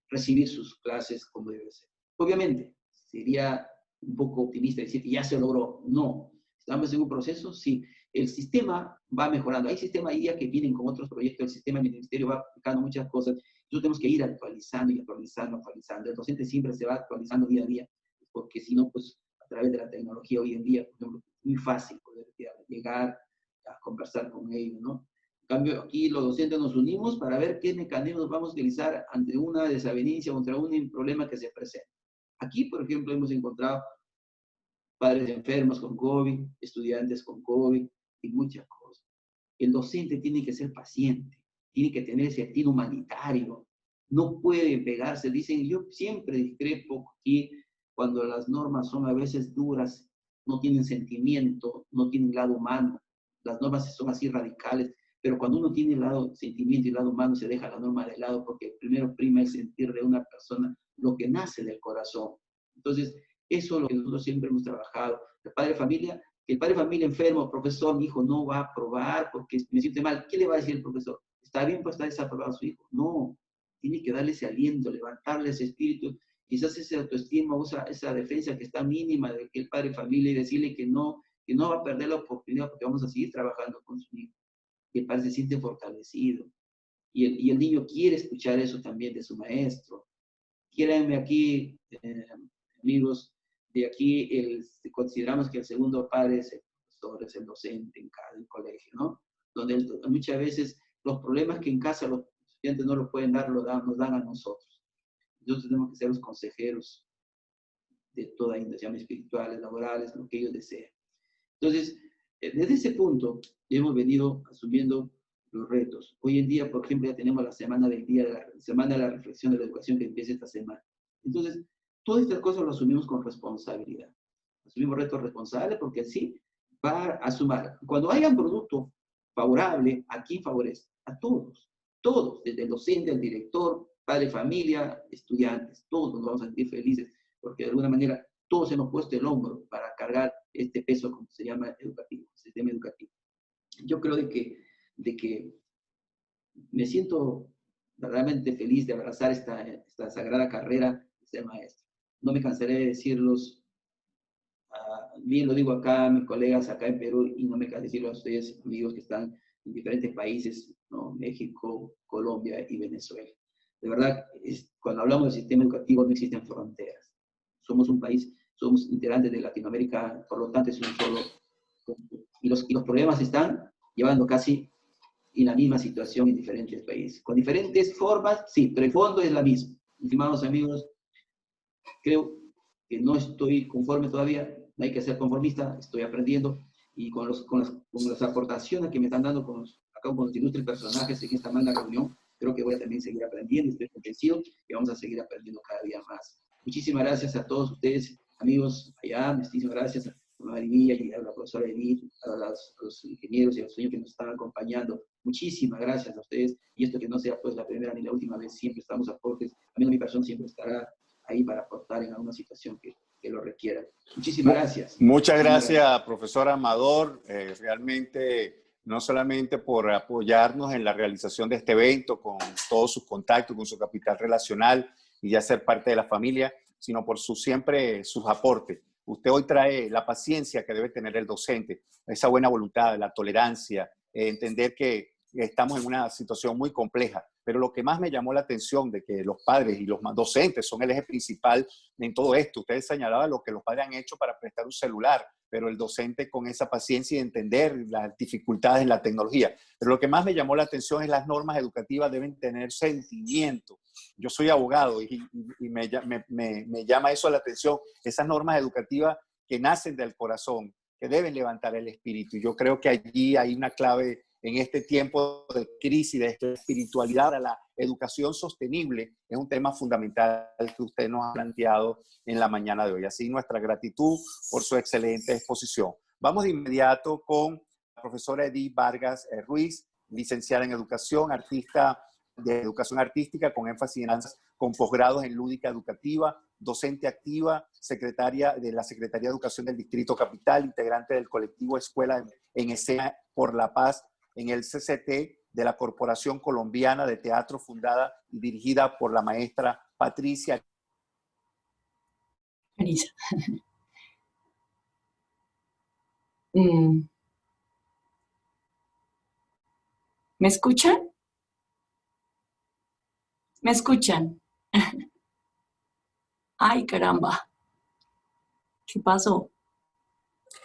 recibir sus clases como debe ser. Obviamente, sería un poco optimista decir que ya se logró. No. ¿Estamos en un proceso? Sí. el sistema va mejorando. Hay sistemas IA que vienen con otros proyectos, el sistema del ministerio va aplicando muchas cosas. Nosotros tenemos que ir actualizando y actualizando, actualizando. El docente siempre se va actualizando día a día, porque si no, pues a través de la tecnología hoy en día, por ejemplo, es muy fácil poder llegar a conversar con ellos, ¿no? En cambio, aquí los docentes nos unimos para ver qué mecanismos vamos a utilizar ante una desavenencia, contra un problema que se presenta. Aquí, por ejemplo, hemos encontrado padres enfermos con COVID, estudiantes con COVID y muchas cosas. El docente tiene que ser paciente, tiene que tener sentido humanitario, no puede pegarse. Dicen, yo siempre discrepo aquí cuando las normas son a veces duras, no tienen sentimiento, no tienen lado humano. Las normas son así radicales, pero cuando uno tiene el lado sentimiento y el lado humano, se deja la norma de lado, porque primero prima el sentir de una persona, lo que nace del corazón. Entonces, eso es lo que nosotros siempre hemos trabajado. El padre de familia, que el padre de familia enfermo, profesor, mi hijo no va a aprobar porque me siente mal. ¿Qué le va a decir el profesor? ¿Está bien, pues está desaprobado su hijo? No, tiene que darle ese aliento, levantarle ese espíritu, quizás esa autoestima, esa defensa que está mínima de que el padre de familia, y decirle que no va a perder la oportunidad porque vamos a seguir trabajando con su hijo. Y el padre se siente fortalecido. Y el niño quiere escuchar eso también de su maestro. Créanme aquí, amigos, de aquí consideramos que el segundo padre es el profesor, es el docente en cada colegio, ¿no? Donde muchas veces los problemas que en casa los estudiantes no lo pueden dar, nos dan a nosotros. Nosotros tenemos que ser los consejeros de toda índole, espirituales, laborales, lo que ellos deseen. Entonces, desde ese punto, hemos venido asumiendo los retos. Hoy en día, por ejemplo, ya tenemos la semana semana de la reflexión de la educación que empieza esta semana. Entonces, todas estas cosas lo asumimos con responsabilidad. Asumimos retos responsables porque así va a sumar. Cuando haya un producto favorable, aquí favorece a todos, desde el docente, al director, padre de familia, estudiantes, todos nos vamos a sentir felices porque de alguna manera todos hemos puesto el hombro para cargar este peso, como se llama, educativo, sistema educativo. Yo creo de que me siento verdaderamente feliz de abrazar esta sagrada carrera de ser maestro. No me cansaré de decirlos, bien lo digo acá, mis colegas acá en Perú, y no me cansaré de decirlo a ustedes, amigos que están en diferentes países, ¿no? México, Colombia y Venezuela. De verdad, cuando hablamos del sistema educativo no existen fronteras. Somos un país, somos integrantes de Latinoamérica, por lo tanto es un solo. Y los problemas están llevando casi en la misma situación en diferentes países. Con diferentes formas, sí, pero el fondo es la misma. Estimados amigos, creo que no estoy conforme todavía, no hay que ser conformista, estoy aprendiendo, y con las aportaciones que me están dando acá con los ilustres personajes en esta magna reunión, creo que voy a también seguir aprendiendo, estoy convencido que vamos a seguir aprendiendo cada día más. Muchísimas gracias a todos ustedes, amigos, allá, muchísimas gracias a María y a la profesora Edith, a los ingenieros y a los señores que nos están acompañando. Muchísimas gracias a ustedes, y esto que no sea pues la primera ni la última vez, siempre estamos aportes, también mi persona siempre estará ahí para aportar en alguna situación que lo requiera. Muchísimas gracias. Muchas gracias, profesor Amador. Realmente, no solamente por apoyarnos en la realización de este evento, con todos sus contactos, con su capital relacional y ya ser parte de la familia, sino por sus aportes. Usted hoy trae la paciencia que debe tener el docente, esa buena voluntad, la tolerancia, entender que estamos en una situación muy compleja. Pero lo que más me llamó la atención de que los padres y los docentes son el eje principal en todo esto. Ustedes señalaban lo que los padres han hecho para prestar un celular, pero el docente con esa paciencia y entender las dificultades en la tecnología. Pero lo que más me llamó la atención es las normas educativas deben tener sentimiento. Yo soy abogado y me llama eso la atención. Esas normas educativas que nacen del corazón, que deben levantar el espíritu. Yo creo que allí hay una clave en este tiempo de crisis, de espiritualidad a la educación sostenible, es un tema fundamental que usted nos ha planteado en la mañana de hoy. Así, nuestra gratitud por su excelente exposición. Vamos de inmediato con la profesora Edith Vargas Ruiz, licenciada en Educación, artista de Educación Artística con énfasis en danzas, con posgrados en Lúdica Educativa, docente activa, secretaria de la Secretaría de Educación del Distrito Capital, integrante del colectivo Escuela en Escena por la Paz, en el CCT de la Corporación Colombiana de Teatro, fundada y dirigida por la maestra Patricia Marisa. ¿Me escuchan? ¿Me escuchan? Ay, caramba. ¿Qué pasó?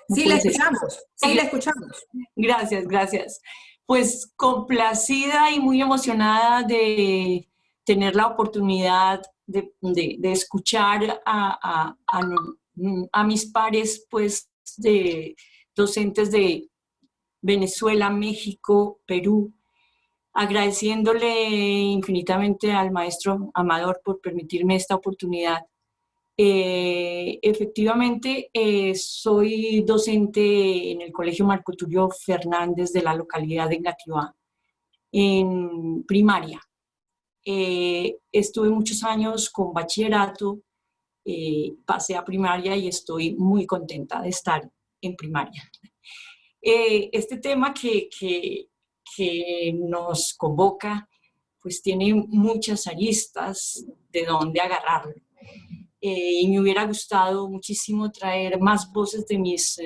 No Sí, la puede ser. escuchamos. Sí, la escuchamos. Gracias, gracias. Pues complacida y muy emocionada de tener la oportunidad de escuchar a mis pares, pues, de docentes de Venezuela, México, Perú, agradeciéndole infinitamente al maestro Amador por permitirme esta oportunidad. Efectivamente, soy docente en el Colegio Marco Tulio Fernández de la localidad de Engativá, en primaria. Estuve muchos años con bachillerato, pasé a primaria y estoy muy contenta de estar en primaria. Este tema que nos convoca, pues tiene muchas aristas de dónde agarrarlo. Y me hubiera gustado muchísimo traer más voces de mis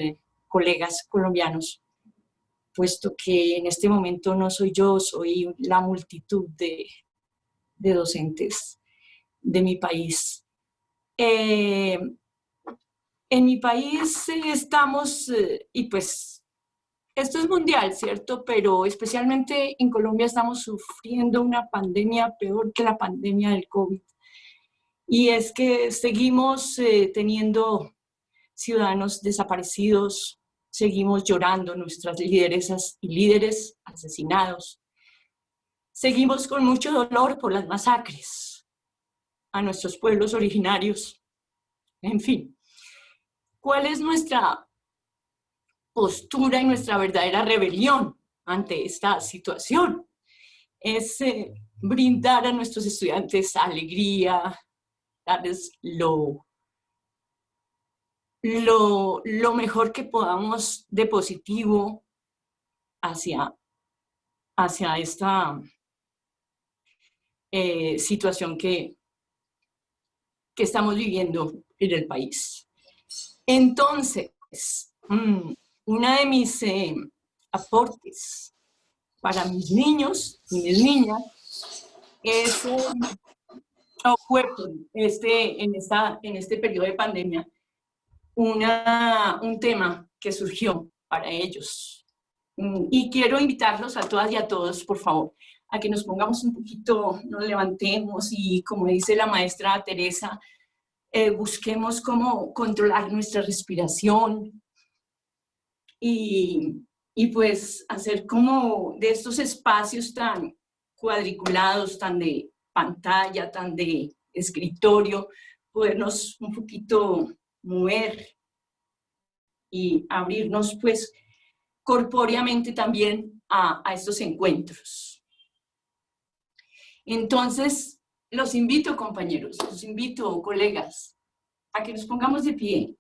colegas colombianos, puesto que en este momento no soy yo, soy la multitud de docentes de mi país. En mi país estamos, y pues esto es mundial, ¿cierto? Pero especialmente en Colombia estamos sufriendo una pandemia peor que la pandemia del COVID. Y es que seguimos teniendo ciudadanos desaparecidos, seguimos llorando nuestras lideresas y líderes asesinados. Seguimos con mucho dolor por las masacres a nuestros pueblos originarios. En fin, ¿cuál es nuestra postura y nuestra verdadera rebelión ante esta situación? Es brindar a nuestros estudiantes alegría, darles lo mejor que podamos de positivo hacia esta situación que estamos viviendo en el país. Entonces, una de mis aportes para mis niños y mis niñas es en este periodo de pandemia un tema que surgió para ellos. Y quiero invitarlos a todas y a todos, por favor, a que nos pongamos un poquito, nos levantemos y, como dice la maestra Teresa, busquemos cómo controlar nuestra respiración y pues hacer como de estos espacios tan cuadriculados, tan de pantalla, tan de escritorio, podernos un poquito mover y abrirnos pues corpóreamente también a estos encuentros. Entonces, los invito, compañeros, los invito, colegas, a que nos pongamos de pie.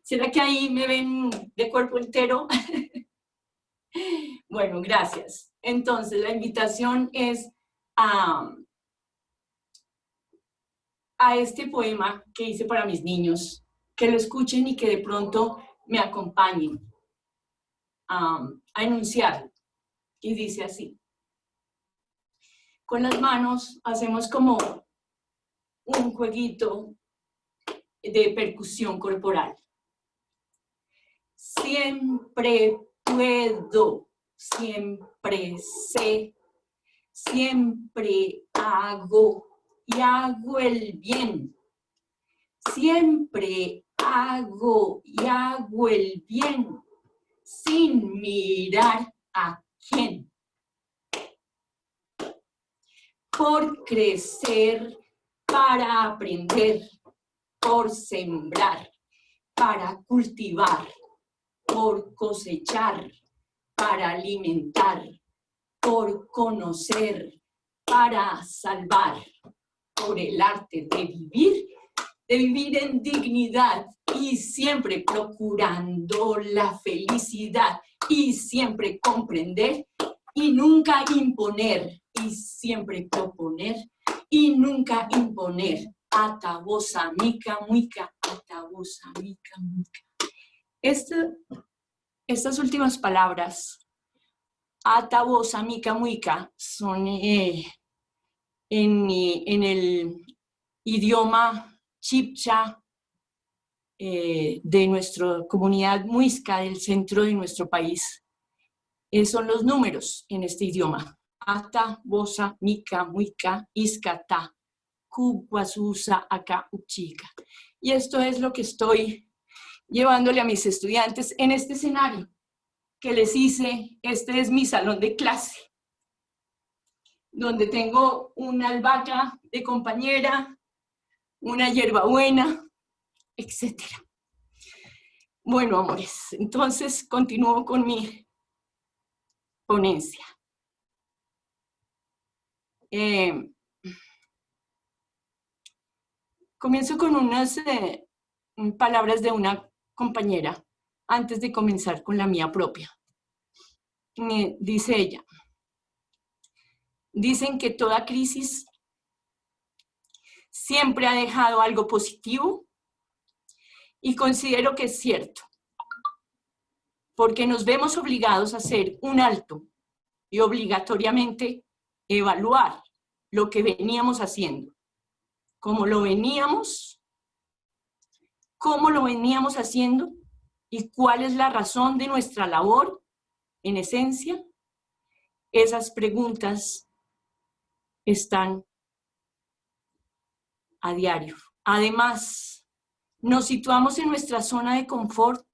¿Será que ahí me ven de cuerpo entero? Bueno, gracias. Entonces, la invitación es a este poema que hice para mis niños, que lo escuchen y que de pronto me acompañen a enunciarlo. Y dice así: con las manos hacemos como un jueguito de percusión corporal. Siempre puedo, siempre sé, siempre hago y hago el bien. Siempre hago y hago el bien sin mirar a quién. Por crecer, para aprender, por sembrar, para cultivar, por cosechar, para alimentar, por conocer, para salvar, por el arte de vivir en dignidad y siempre procurando la felicidad y siempre comprender y nunca imponer y siempre proponer y nunca imponer. Atabosa, mica, muica, atabosa, mica, muica. Estas últimas palabras ata, bosa, mica, muica son en el idioma chibcha de nuestra comunidad muisca del centro de nuestro país. Son los números en este idioma. Ata, bosa, mica, muica, isca, ta, ku, guasusa, aka, uchica. Y esto es lo que estoy llevándole a mis estudiantes en este escenario que les hice. Este es mi salón de clase, donde tengo una albahaca de compañera, una hierbabuena, etc. Bueno, amores, entonces continúo con mi ponencia. Comienzo con unas palabras de una compañera antes de comenzar con la mía propia. Dice ella: dicen que toda crisis siempre ha dejado algo positivo, y considero que es cierto, porque nos vemos obligados a hacer un alto y obligatoriamente evaluar lo que veníamos haciendo, cómo lo veníamos haciendo y cuál es la razón de nuestra labor. En esencia, esas preguntas están a diario. Además, nos situamos en nuestra zona de confort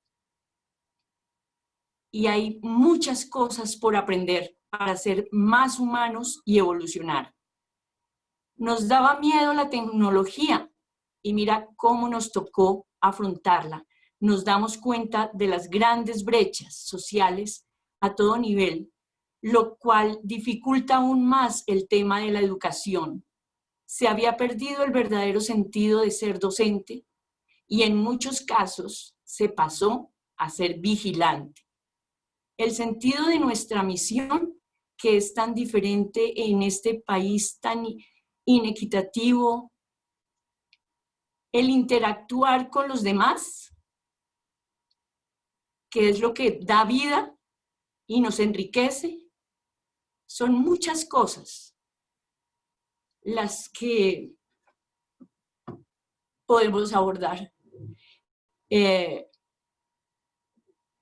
y hay muchas cosas por aprender para ser más humanos y evolucionar. Nos daba miedo la tecnología y mira cómo nos tocó afrontarla. Nos damos cuenta de las grandes brechas sociales a todo nivel, lo cual dificulta aún más el tema de la educación. Se había perdido el verdadero sentido de ser docente y en muchos casos se pasó a ser vigilante. El sentido de nuestra misión, que es tan diferente en este país tan inequitativo, el interactuar con los demás, que es lo que da vida y nos enriquece, son muchas cosas las que podemos abordar.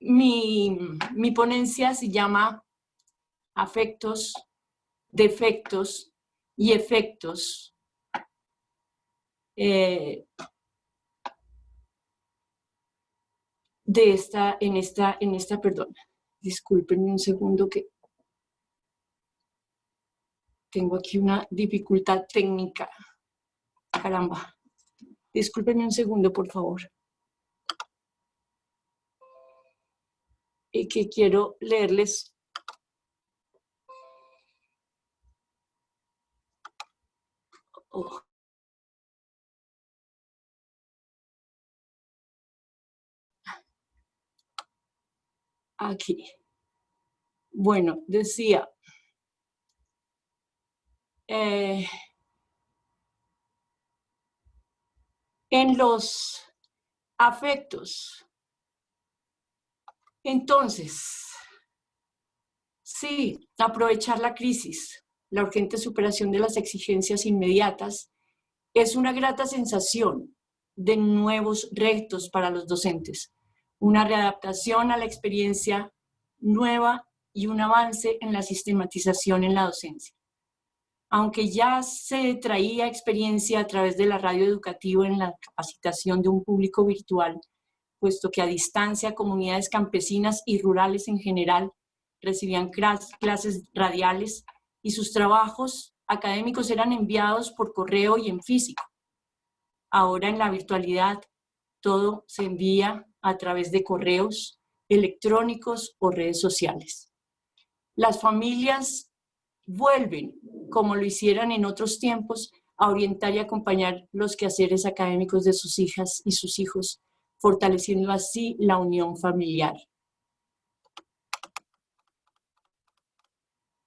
Mi ponencia se llama Afectos, Defectos y Efectos. Perdón, discúlpenme un segundo que tengo aquí una dificultad técnica. Caramba. Discúlpenme un segundo, por favor. Y que quiero leerles. Oh. Aquí. Bueno, decía, en los afectos. Entonces, sí, aprovechar la crisis, la urgente superación de las exigencias inmediatas, es una grata sensación de nuevos retos para los docentes, una readaptación a la experiencia nueva y un avance en la sistematización en la docencia. Aunque ya se traía experiencia a través de la radio educativa en la capacitación de un público virtual, puesto que a distancia comunidades campesinas y rurales en general recibían clases radiales y sus trabajos académicos eran enviados por correo y en físico. Ahora en la virtualidad todo se envía a través de correos electrónicos o redes sociales. Las familias vuelven, como lo hicieran en otros tiempos, a orientar y acompañar los quehaceres académicos de sus hijas y sus hijos, fortaleciendo así la unión familiar.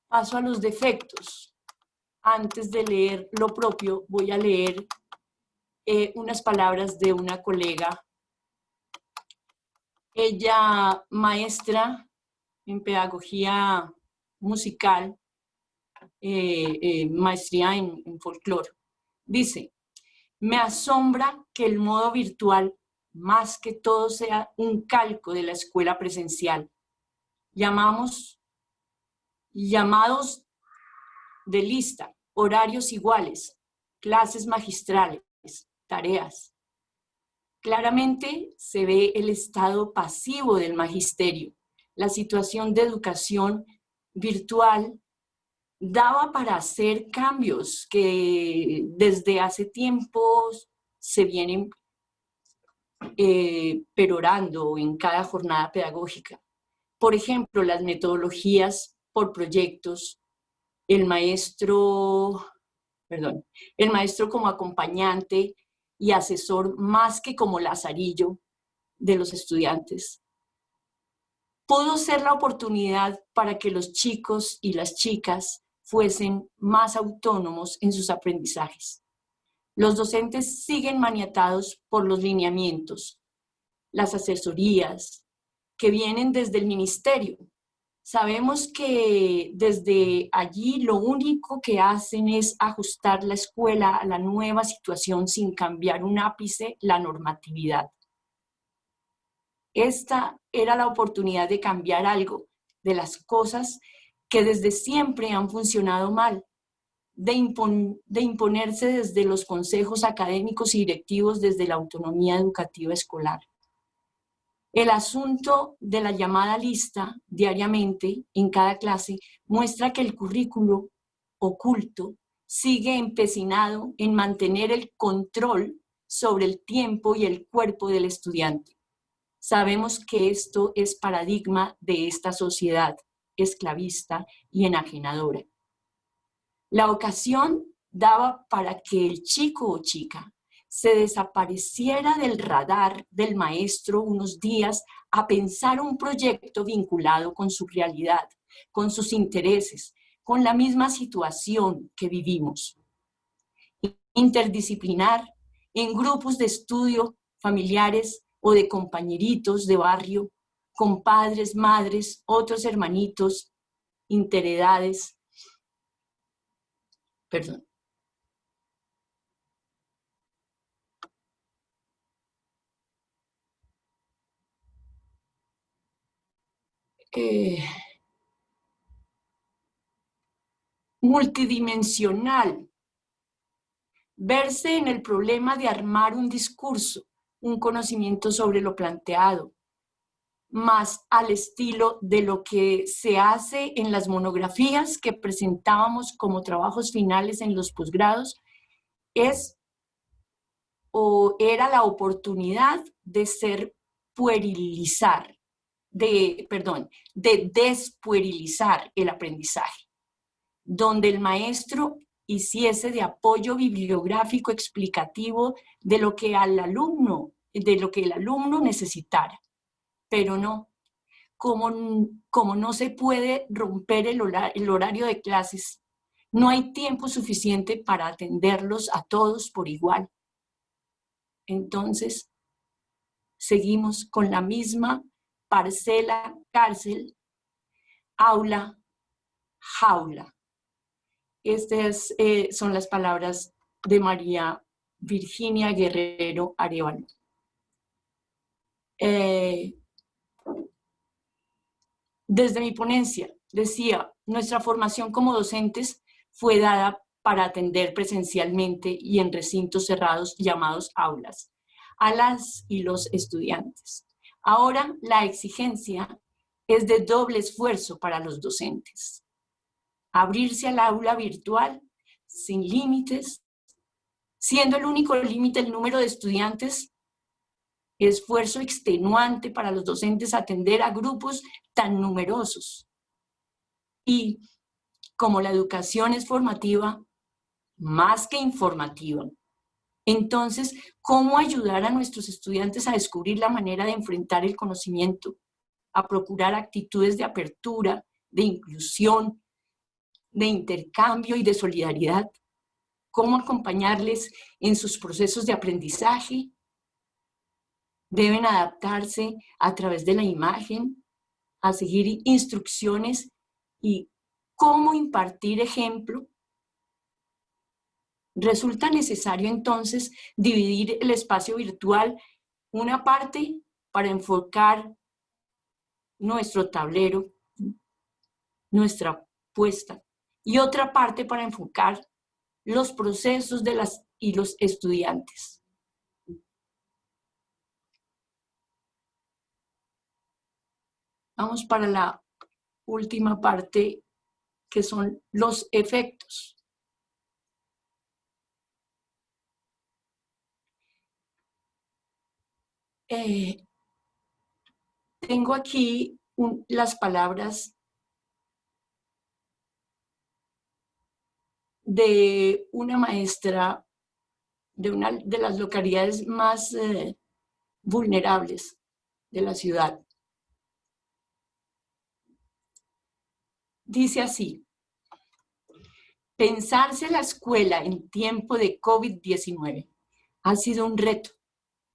Paso a los defectos. Antes de leer lo propio, voy a leer unas palabras de una colega. Ella, maestra en pedagogía musical, maestría en folclore. Dice, me asombra que el modo virtual más que todo sea un calco de la escuela presencial. Llamados de lista, horarios iguales, clases magistrales, tareas. Claramente se ve el estado pasivo del magisterio. La situación de educación virtual daba para hacer cambios que desde hace tiempo se vienen perorando en cada jornada pedagógica. Por ejemplo, las metodologías por proyectos, el maestro como acompañante y asesor más que como lazarillo de los estudiantes. Pudo ser la oportunidad para que los chicos y las chicas fuesen más autónomos en sus aprendizajes. Los docentes siguen maniatados por los lineamientos, las asesorías que vienen desde el ministerio. Sabemos que desde allí lo único que hacen es ajustar la escuela a la nueva situación sin cambiar un ápice la normatividad. Esta era la oportunidad de cambiar algo de las cosas que desde siempre han funcionado mal, de imponerse desde los consejos académicos y directivos desde la autonomía educativa escolar. El asunto de la llamada lista diariamente en cada clase muestra que el currículo oculto sigue empecinado en mantener el control sobre el tiempo y el cuerpo del estudiante. Sabemos que esto es paradigma de esta sociedad esclavista y enajenadora. La ocasión daba para que el chico o chica se desapareciera del radar del maestro unos días a pensar un proyecto vinculado con su realidad, con sus intereses, con la misma situación que vivimos. Interdisciplinar, en grupos de estudio familiares o de compañeritos de barrio, con padres, madres, otros hermanitos, interedades. Perdón. Multidimensional. Verse en el problema de armar un discurso, un conocimiento sobre lo planteado, más al estilo de lo que se hace en las monografías que presentábamos como trabajos finales en los posgrados, era la oportunidad de de despuerilizar el aprendizaje, donde el maestro hiciese de apoyo bibliográfico explicativo de lo que el alumno necesitara. Pero no, como no se puede romper el horario de clases, no hay tiempo suficiente para atenderlos a todos por igual. Entonces, seguimos con la misma parcela, cárcel, aula, jaula. Estas son las palabras de María Virginia Guerrero Arévalo. Desde mi ponencia, decía, nuestra formación como docentes fue dada para atender presencialmente y en recintos cerrados llamados aulas a las y los estudiantes. Ahora la exigencia es de doble esfuerzo para los docentes. Abrirse al aula virtual sin límites, siendo el único límite el número de estudiantes, esfuerzo extenuante para los docentes atender a grupos tan numerosos. Y como la educación es formativa, más que informativa, entonces, ¿cómo ayudar a nuestros estudiantes a descubrir la manera de enfrentar el conocimiento, a procurar actitudes de apertura, de inclusión, de intercambio y de solidaridad? ¿Cómo acompañarles en sus procesos de aprendizaje? Deben adaptarse a través de la imagen, a seguir instrucciones y cómo impartir ejemplo, resulta necesario entonces dividir el espacio virtual, una parte para enfocar nuestro tablero, nuestra puesta, y otra parte para enfocar los procesos de las y los estudiantes. Vamos para la última parte, que son los efectos. Tengo aquí las palabras de una maestra de una de las localidades más vulnerables de la ciudad. Dice así: pensarse la escuela en tiempo de COVID-19 ha sido un reto.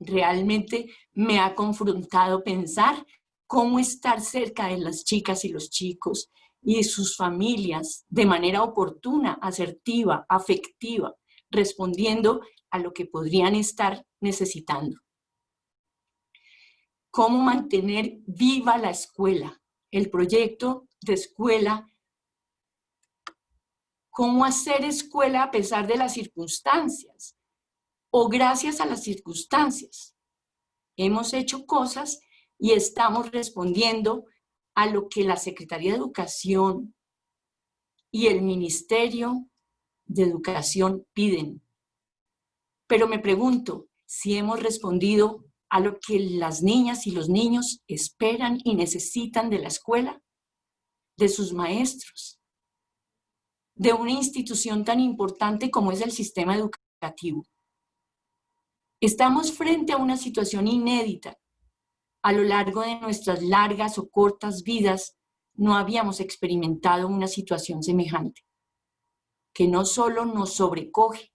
Realmente me ha confrontado pensar cómo estar cerca de las chicas y los chicos y sus familias de manera oportuna, asertiva, afectiva, respondiendo a lo que podrían estar necesitando. Cómo mantener viva la escuela, el proyecto de escuela. Cómo hacer escuela a pesar de las circunstancias o gracias a las circunstancias. Hemos hecho cosas y estamos respondiendo a lo que la Secretaría de Educación y el Ministerio de Educación piden. Pero me pregunto si hemos respondido a lo que las niñas y los niños esperan y necesitan de la escuela, de sus maestros, de una institución tan importante como es el sistema educativo. Estamos frente a una situación inédita. A lo largo de nuestras largas o cortas vidas, no habíamos experimentado una situación semejante, que no solo nos sobrecoge,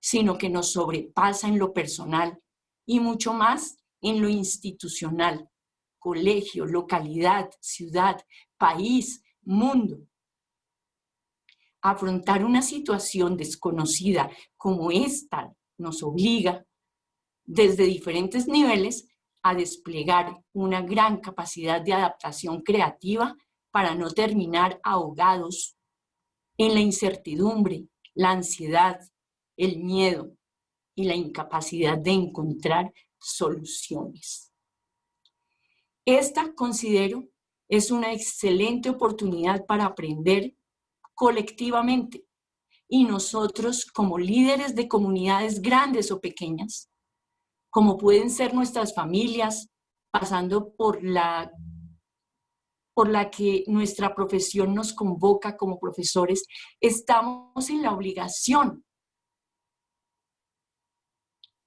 sino que nos sobrepasa en lo personal y mucho más en lo institucional, colegio, localidad, ciudad, país, mundo. Afrontar una situación desconocida como esta nos obliga, desde diferentes niveles, a desplegar una gran capacidad de adaptación creativa para no terminar ahogados en la incertidumbre, la ansiedad, el miedo y la incapacidad de encontrar soluciones. Esta, considero, es una excelente oportunidad para aprender colectivamente, y nosotros, como líderes de comunidades grandes o pequeñas, como pueden ser nuestras familias, pasando por la que nuestra profesión nos convoca como profesores, estamos en la obligación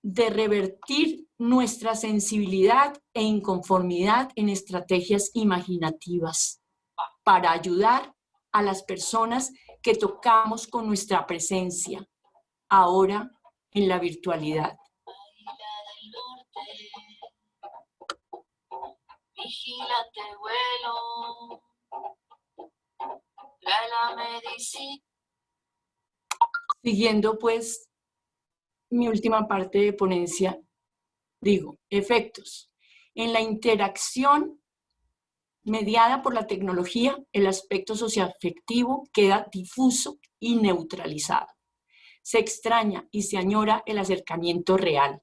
de revertir nuestra sensibilidad e inconformidad en estrategias imaginativas para ayudar a las personas que tocamos con nuestra presencia, ahora en la virtualidad. Vigílate, vuelo, trae la medicina. Siguiendo pues mi última parte de ponencia, digo, efectos. En la interacción mediada por la tecnología, el aspecto socioafectivo queda difuso y neutralizado. Se extraña y se añora el acercamiento real.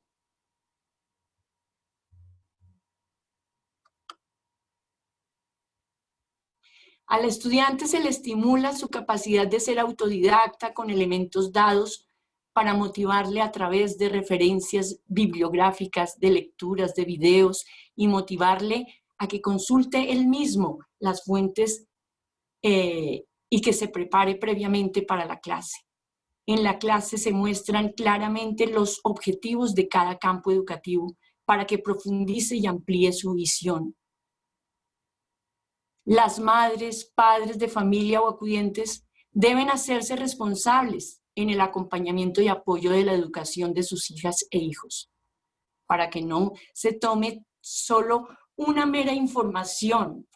Al estudiante se le estimula su capacidad de ser autodidacta con elementos dados para motivarle a través de referencias bibliográficas, de lecturas, de videos, y motivarle a que consulte él mismo las fuentes y que se prepare previamente para la clase. En la clase se muestran claramente los objetivos de cada campo educativo para que profundice y amplíe su visión. Las madres, padres de familia o acudientes deben hacerse responsables en el acompañamiento y apoyo de la educación de sus hijas e hijos, para que no se tome solo una mera información,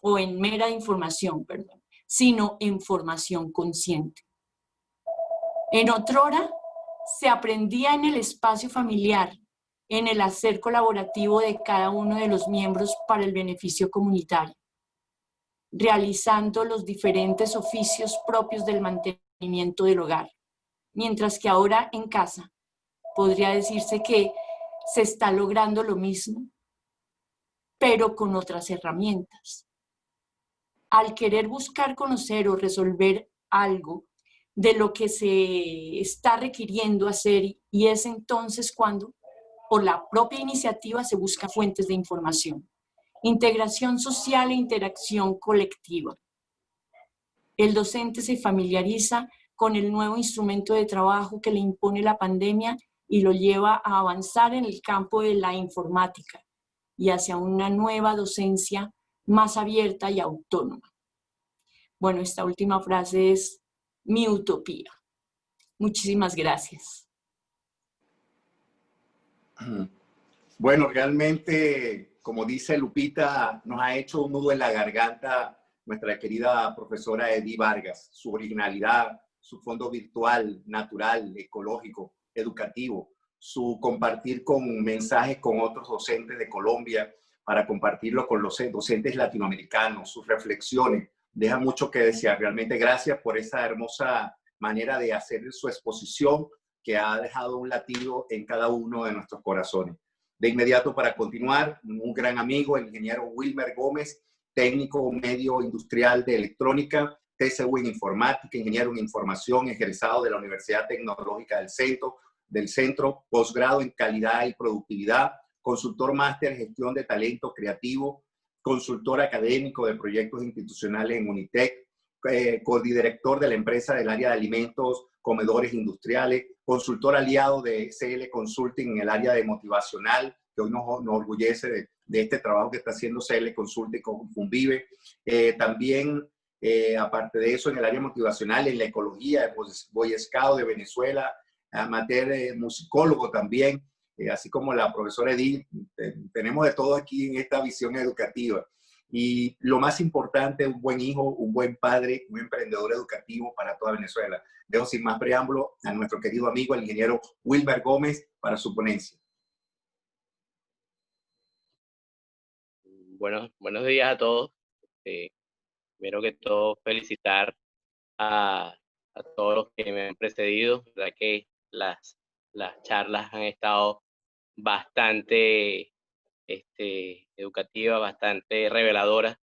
sino en formación consciente. En otrora, se aprendía en el espacio familiar, en el hacer colaborativo de cada uno de los miembros para el beneficio comunitario, realizando los diferentes oficios propios del mantenimiento del hogar, mientras que ahora en casa podría decirse que se está logrando lo mismo, pero con otras herramientas. Al querer buscar conocer o resolver algo de lo que se está requiriendo hacer, y es entonces cuando, por la propia iniciativa, se busca fuentes de información, integración social e interacción colectiva. El docente se familiariza con el nuevo instrumento de trabajo que le impone la pandemia y lo lleva a avanzar en el campo de la informática y hacia una nueva docencia más abierta y autónoma. Bueno, esta última frase es mi utopía. Muchísimas gracias. Bueno, realmente, como dice Lupita, nos ha hecho un nudo en la garganta nuestra querida profesora Edith Vargas. Su originalidad, su fondo virtual, natural, ecológico, educativo, su compartir con mensajes con otros docentes de Colombia para compartirlo con los docentes latinoamericanos, sus reflexiones, deja mucho que desear. Realmente gracias por esa hermosa manera de hacer su exposición que ha dejado un latido en cada uno de nuestros corazones. De inmediato, para continuar, un gran amigo, el ingeniero Wilmer Gómez, técnico medio industrial de electrónica, TCU en informática, ingeniero en información, egresado de la Universidad Tecnológica del Centro, posgrado en calidad y productividad, consultor máster en gestión de talento creativo, consultor académico de proyectos institucionales en Unitec, codirector de la empresa del área de alimentos, comedores industriales, consultor aliado de CL Consulting en el área de motivacional, que hoy nos orgullece de este trabajo que está haciendo CL Consulting con Funvive. También, aparte de eso, en el área motivacional, en la ecología, Boy Scout de Venezuela, amateur musicólogo también, así como la profesora Edith. Tenemos de todo aquí en esta visión educativa. Y lo más importante, un buen hijo, un buen padre, un emprendedor educativo para toda Venezuela. Dejo sin más preámbulo a nuestro querido amigo, el ingeniero Wilmer Gómez, para su ponencia. Buenos días a todos. Primero que todo, felicitar a todos los que me han precedido, ya que las charlas han estado bastante educativas, bastante reveladoras.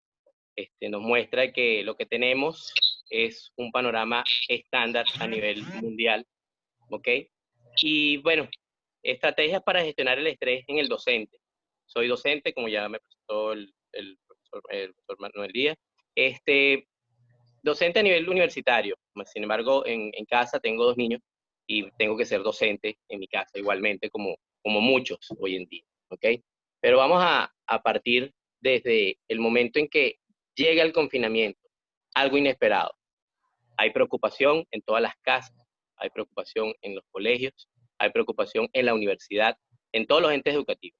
Nos muestra que lo que tenemos es un panorama estándar a nivel mundial, ¿ok? Y bueno, estrategias para gestionar el estrés en el docente. Soy docente, como ya me presentó el profesor Manuel Díaz. Docente a nivel universitario. Sin embargo, en casa tengo 2 niños y tengo que ser docente en mi casa igualmente, como muchos hoy en día, ¿ok? Pero vamos a partir desde el momento en que llega el confinamiento, algo inesperado. Hay preocupación en todas las casas, hay preocupación en los colegios, hay preocupación en la universidad, en todos los entes educativos.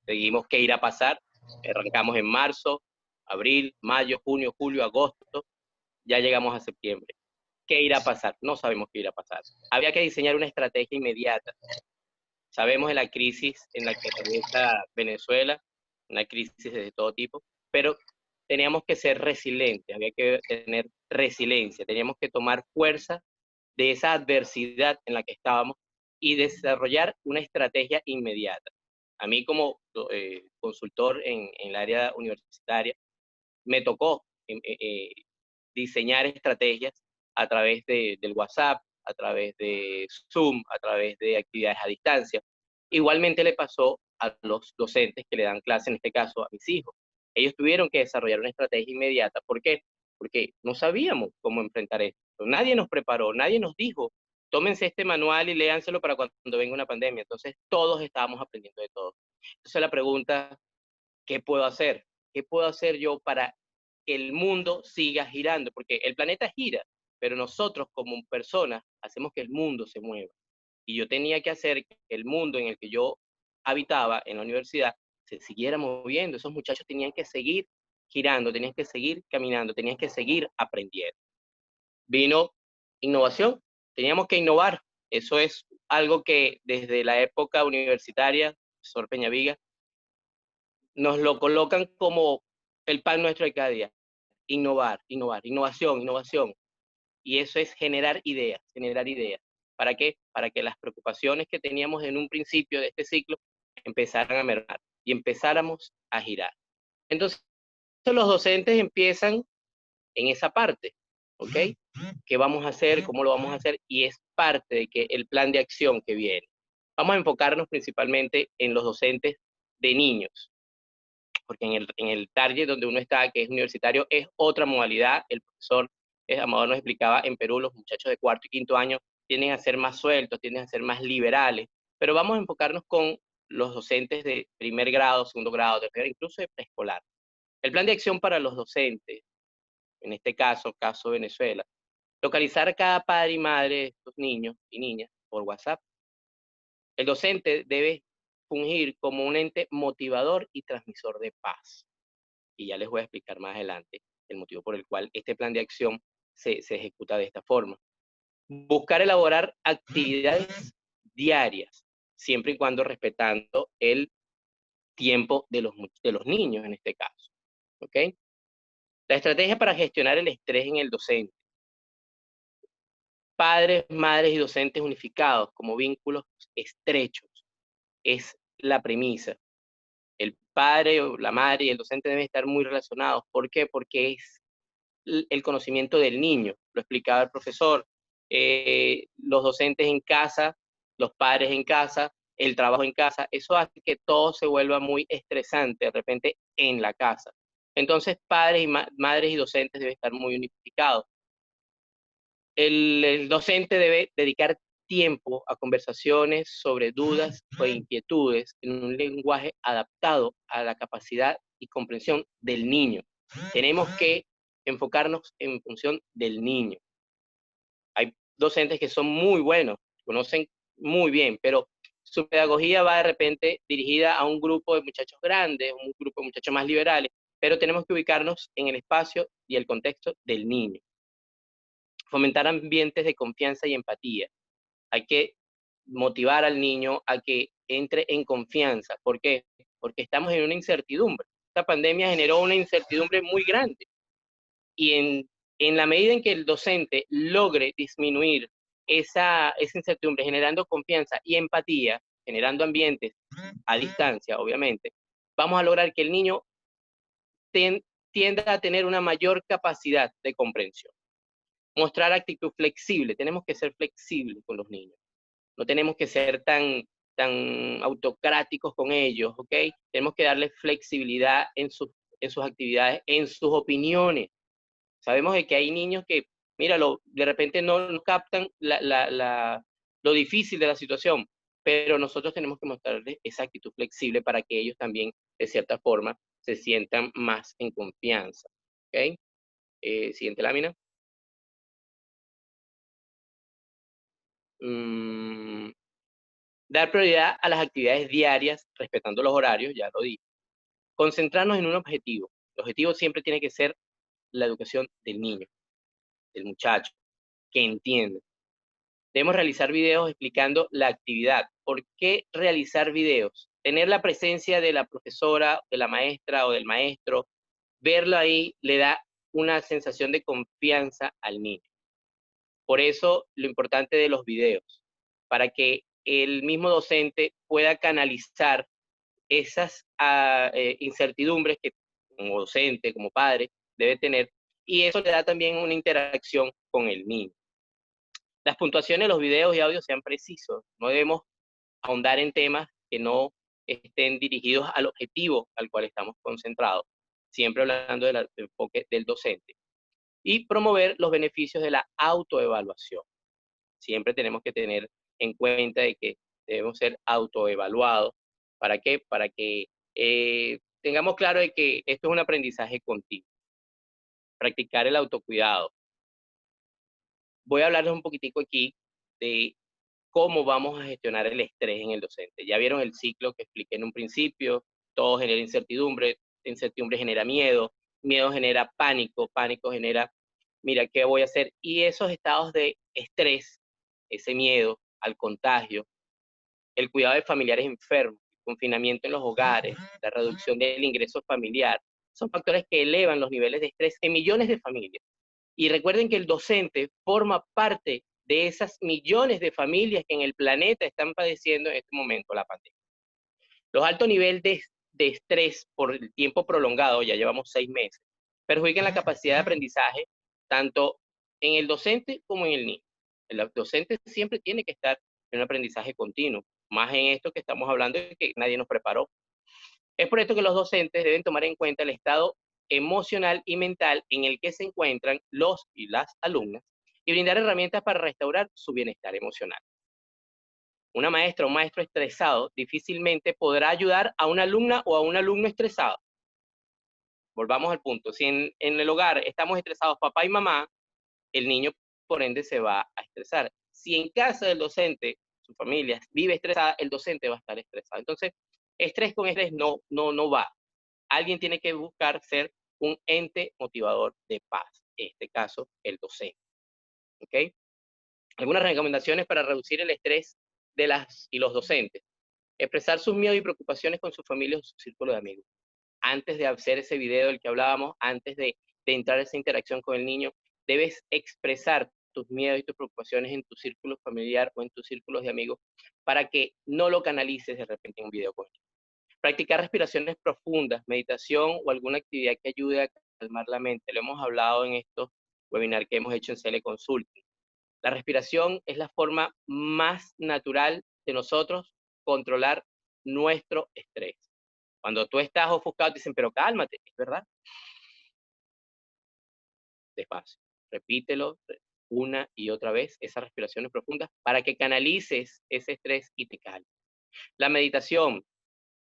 Seguimos qué irá a pasar. Arrancamos en marzo, abril, mayo, junio, julio, agosto, ya llegamos a septiembre. ¿Qué irá a pasar? No sabemos qué irá a pasar. Había que diseñar una estrategia inmediata. Sabemos de la crisis en la que atraviesa Venezuela, una crisis de todo tipo, pero teníamos que ser resilientes, había que tener resiliencia, teníamos que tomar fuerza de esa adversidad en la que estábamos y desarrollar una estrategia inmediata. A mí como consultor en el área universitaria, me tocó diseñar estrategias a través del WhatsApp, a través de Zoom, a través de actividades a distancia. Igualmente le pasó a los docentes que le dan clase, en este caso a mis hijos. Ellos tuvieron que desarrollar una estrategia inmediata. ¿Por qué? Porque no sabíamos cómo enfrentar esto. Nadie nos preparó, nadie nos dijo, tómense este manual y léanselo para cuando venga una pandemia. Entonces todos estábamos aprendiendo de todo. Entonces la pregunta, ¿qué puedo hacer? ¿Qué puedo hacer yo para que el mundo siga girando? Porque el planeta gira, pero nosotros como personas hacemos que el mundo se mueva. Y yo tenía que hacer que el mundo en el que yo habitaba en la universidad se siguiera moviendo. Esos muchachos tenían que seguir girando, tenías que seguir caminando, tenías que seguir aprendiendo. Vino innovación, teníamos que innovar. Eso es algo que desde la época universitaria, profesor Peñaviga, nos lo colocan como el pan nuestro de cada día. Innovar, innovar, innovación, innovación. Y eso es generar ideas, generar ideas. ¿Para qué? Para que las preocupaciones que teníamos en un principio de este ciclo empezaran a mermar y empezáramos a girar. Entonces, los docentes empiezan en esa parte, ¿ok? ¿Qué vamos a hacer? ¿Cómo lo vamos a hacer? Y es parte de que el plan de acción que viene. Vamos a enfocarnos principalmente en los docentes de niños, porque en el target donde uno está, que es universitario, es otra modalidad. El profesor Amador nos explicaba, en Perú los muchachos de cuarto y quinto año tienden a ser más sueltos, tienden a ser más liberales, pero vamos a enfocarnos con los docentes de primer grado, segundo grado, tercer, incluso de preescolar. El plan de acción para los docentes, en este caso Venezuela, localizar a cada padre y madre de estos niños y niñas por WhatsApp. El docente debe fungir como un ente motivador y transmisor de paz. Y ya les voy a explicar más adelante el motivo por el cual este plan de acción se ejecuta de esta forma. Buscar elaborar actividades diarias, siempre y cuando respetando el tiempo de los niños en este caso. ¿Ok? La estrategia para gestionar el estrés en el docente. Padres, madres y docentes unificados como vínculos estrechos. Es la premisa. El padre o la madre y el docente deben estar muy relacionados. ¿Por qué? Porque es el conocimiento del niño. Lo explicaba el profesor. Los docentes en casa, los padres en casa, el trabajo en casa, eso hace que todo se vuelva muy estresante de repente en la casa. Entonces, padres y madres y docentes deben estar muy unificados. El docente debe dedicar tiempo a conversaciones sobre dudas o inquietudes en un lenguaje adaptado a la capacidad y comprensión del niño. Tenemos que enfocarnos en función del niño. Hay docentes que son muy buenos, conocen muy bien, pero su pedagogía va de repente dirigida a un grupo de muchachos grandes, un grupo de muchachos más liberales, pero tenemos que ubicarnos en el espacio y el contexto del niño. Fomentar ambientes de confianza y empatía. Hay que motivar al niño a que entre en confianza. ¿Por qué? Porque estamos en una incertidumbre. Esta pandemia generó una incertidumbre muy grande. Y en la medida en que el docente logre disminuir esa incertidumbre, generando confianza y empatía, generando ambientes a distancia, obviamente, vamos a lograr que el niño tienda a tener una mayor capacidad de comprensión. Mostrar actitud flexible. Tenemos que ser flexibles con los niños. No tenemos que ser tan autocráticos con ellos, ¿ok? Tenemos que darles flexibilidad en sus actividades, en sus opiniones. Sabemos de que hay niños que, míralo, de repente no captan lo difícil de la situación, pero nosotros tenemos que mostrarles esa actitud flexible para que ellos también, de cierta forma, se sientan más en confianza, ¿ok? Siguiente lámina. Dar prioridad a las actividades diarias, respetando los horarios, ya lo dije. Concentrarnos en un objetivo. El objetivo siempre tiene que ser la educación del niño, del muchacho, que entiende. Debemos realizar videos explicando la actividad. ¿Por qué realizar videos? Tener la presencia de la profesora, de la maestra o del maestro, verlo ahí le da una sensación de confianza al niño. Por eso lo importante de los videos, para que el mismo docente pueda canalizar esas incertidumbres que como docente, como padre, debe tener, y eso le da también una interacción con el niño. Las puntuaciones de los videos y audios sean precisos, no debemos ahondar en temas que no estén dirigidos al objetivo al cual estamos concentrados, siempre hablando del enfoque del docente. Y promover los beneficios de la autoevaluación. Siempre tenemos que tener en cuenta de que debemos ser autoevaluados. ¿Para qué? Para que tengamos claro de que esto es un aprendizaje continuo. Practicar el autocuidado. Voy a hablarles un poquitico aquí de cómo vamos a gestionar el estrés en el docente. Ya vieron el ciclo que expliqué en un principio, todo genera incertidumbre, incertidumbre genera miedo miedo genera pánico, pánico genera, mira, ¿qué voy a hacer? Y esos estados de estrés, ese miedo al contagio, el cuidado de familiares enfermos, el confinamiento en los hogares, la reducción del ingreso familiar, son factores que elevan los niveles de estrés en millones de familias. Y recuerden que el docente forma parte de esas millones de familias que en el planeta están padeciendo en este momento la pandemia. Los altos niveles de estrés por el tiempo prolongado, ya llevamos 6 meses, perjudican la capacidad de aprendizaje tanto en el docente como en el niño. El docente siempre tiene que estar en un aprendizaje continuo, más en esto que estamos hablando de que nadie nos preparó. Es por esto que los docentes deben tomar en cuenta el estado emocional y mental en el que se encuentran los y las alumnas y brindar herramientas para restaurar su bienestar emocional. Una maestra o un maestro estresado difícilmente podrá ayudar a una alumna o a un alumno estresado. Volvamos al punto. Si en el hogar estamos estresados papá y mamá, el niño por ende se va a estresar. Si en casa del docente, su familia vive estresada, el docente va a estar estresado. Entonces, estrés con estrés no va. Alguien tiene que buscar ser un ente motivador de paz. En este caso, el docente. ¿Ok? Algunas recomendaciones para reducir el estrés de las y los docentes. Expresar sus miedos y preocupaciones con su familia o su círculo de amigos. Antes de hacer ese video del que hablábamos, antes de entrar a esa interacción con el niño, debes expresar tus miedos y tus preocupaciones en tu círculo familiar o en tus círculos de amigos para que no lo canalices de repente en un video con él. Practicar respiraciones profundas, meditación o alguna actividad que ayude a calmar la mente. Lo hemos hablado en estos webinars que hemos hecho en CL Consulting. La respiración es la forma más natural de nosotros controlar nuestro estrés. Cuando tú estás ofuscado, te dicen, pero cálmate, es verdad. Despacio. Repítelo una y otra vez, esas respiraciones profundas, para que canalices ese estrés y te calmes. La meditación.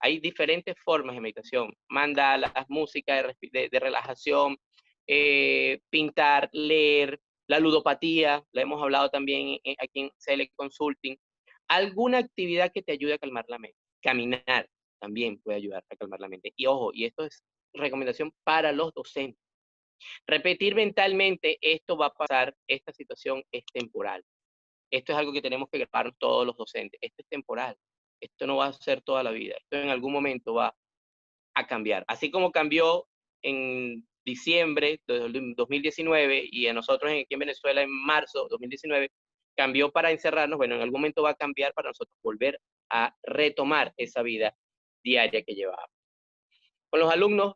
Hay diferentes formas de meditación. Mandalas, música de relajación, pintar, leer, la ludopatía, la hemos hablado también aquí en CL Consulting. Alguna actividad que te ayude a calmar la mente. Caminar también puede ayudar a calmar la mente. Y ojo, y esto es recomendación para los docentes. Repetir mentalmente, esto va a pasar, esta situación es temporal. Esto es algo que tenemos que grabar todos los docentes. Esto es temporal. Esto no va a ser toda la vida. Esto en algún momento va a cambiar. Así como cambió en diciembre de 2019 y a nosotros aquí en Venezuela en marzo de 2019, cambió para encerrarnos, bueno, en algún momento va a cambiar para nosotros volver a retomar esa vida diaria que llevábamos. Con los alumnos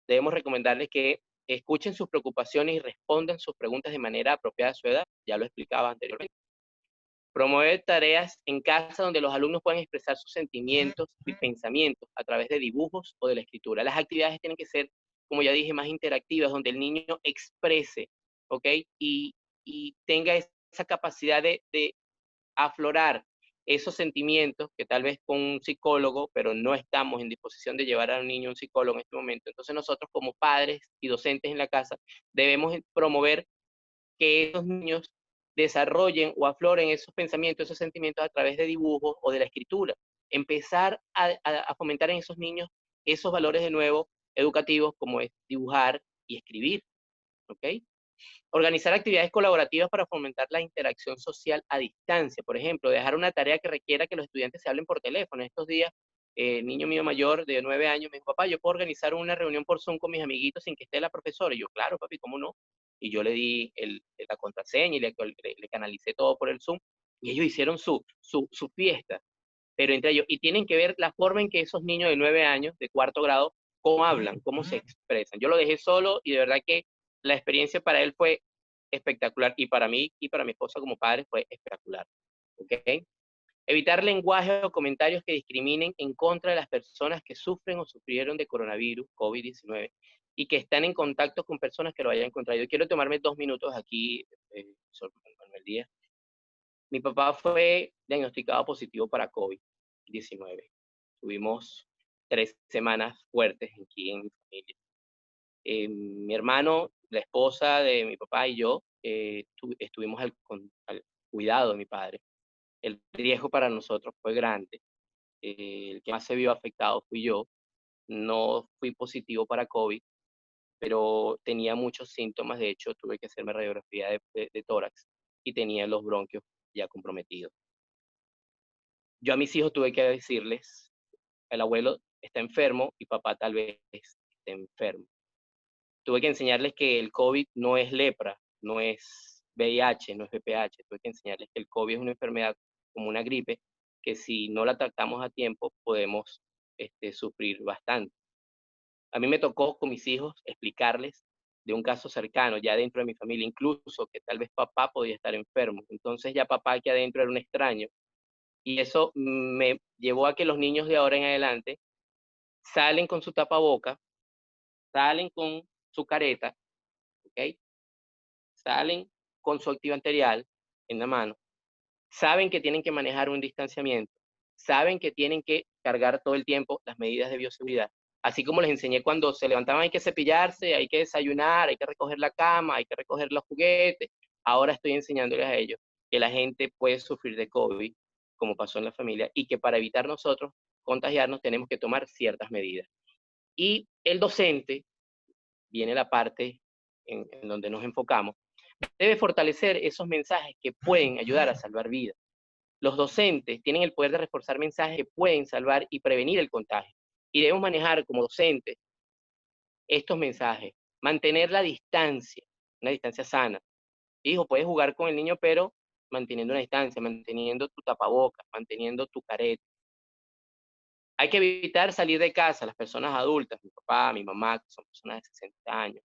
debemos recomendarles que escuchen sus preocupaciones y respondan sus preguntas de manera apropiada a su edad, ya lo explicaba anteriormente. Promover tareas en casa donde los alumnos puedan expresar sus sentimientos y pensamientos a través de dibujos o de la escritura. Las actividades tienen que ser, como ya dije, más interactivas, donde el niño exprese, ¿ok? Y tenga esa capacidad de aflorar esos sentimientos que tal vez con un psicólogo, pero no estamos en disposición de llevar a un niño a un psicólogo en este momento. Entonces nosotros como padres y docentes en la casa debemos promover que esos niños desarrollen o afloren esos pensamientos, esos sentimientos a través de dibujos o de la escritura. Empezar a fomentar en esos niños esos valores de nuevo educativos como es dibujar y escribir, ¿ok? Organizar actividades colaborativas para fomentar la interacción social a distancia. Por ejemplo, dejar una tarea que requiera que los estudiantes se hablen por teléfono. Estos días, el niño mío mayor de 9 años me dijo, papá, ¿yo puedo organizar una reunión por Zoom con mis amiguitos sin que esté la profesora? Y yo, claro, papi, ¿cómo no? Y yo le di la contraseña y le canalicé todo por el Zoom. Y ellos hicieron su fiesta, pero entre ellos. Y tienen que ver la forma en que esos niños de 9 años, de cuarto grado, cómo hablan, cómo se expresan. Yo lo dejé solo y de verdad que la experiencia para él fue espectacular. Y para mí y para mi esposa como padre fue espectacular. ¿Ok? Evitar lenguajes o comentarios que discriminen en contra de las personas que sufren o sufrieron de coronavirus, COVID-19, y que están en contacto con personas que lo hayan contraído. Quiero tomarme 2 minutos aquí, sobre Manuel Díaz. Mi papá fue diagnosticado positivo para COVID-19. Tuvimos 3 semanas fuertes aquí en mi familia. Mi hermano, la esposa de mi papá y yo estuvimos al cuidado de mi padre. El riesgo para nosotros fue grande. El que más se vio afectado fui yo. No fui positivo para COVID, pero tenía muchos síntomas. De hecho, tuve que hacerme radiografía de tórax y tenía los bronquios ya comprometidos. Yo a mis hijos tuve que decirles, el abuelo está enfermo y papá tal vez esté enfermo. Tuve que enseñarles que el COVID no es lepra, no es VIH, no es VPH. Tuve que enseñarles que el COVID es una enfermedad como una gripe, que si no la tratamos a tiempo podemos sufrir bastante. A mí me tocó con mis hijos explicarles de un caso cercano, ya dentro de mi familia, incluso que tal vez papá podía estar enfermo. Entonces ya papá aquí adentro era un extraño. Y eso me llevó a que los niños de ahora en adelante salen con su tapaboca, salen con su careta, ¿ok? Salen con su antibacterial en la mano, saben que tienen que manejar un distanciamiento, saben que tienen que cargar todo el tiempo las medidas de bioseguridad. Así como les enseñé cuando se levantaban hay que cepillarse, hay que desayunar, hay que recoger la cama, hay que recoger los juguetes. Ahora estoy enseñándoles a ellos que la gente puede sufrir de COVID, como pasó en la familia, y que para evitar nosotros contagiarnos tenemos que tomar ciertas medidas. Y el docente, viene la parte en donde nos enfocamos, debe fortalecer esos mensajes que pueden ayudar a salvar vidas. Los docentes tienen el poder de reforzar mensajes que pueden salvar y prevenir el contagio. Y debemos manejar como docentes estos mensajes, mantener la distancia, una distancia sana. Hijo, puedes jugar con el niño, pero manteniendo una distancia, manteniendo tu tapabocas, manteniendo tu careta. Hay que evitar salir de casa, las personas adultas, mi papá, mi mamá, que son personas de 60 años.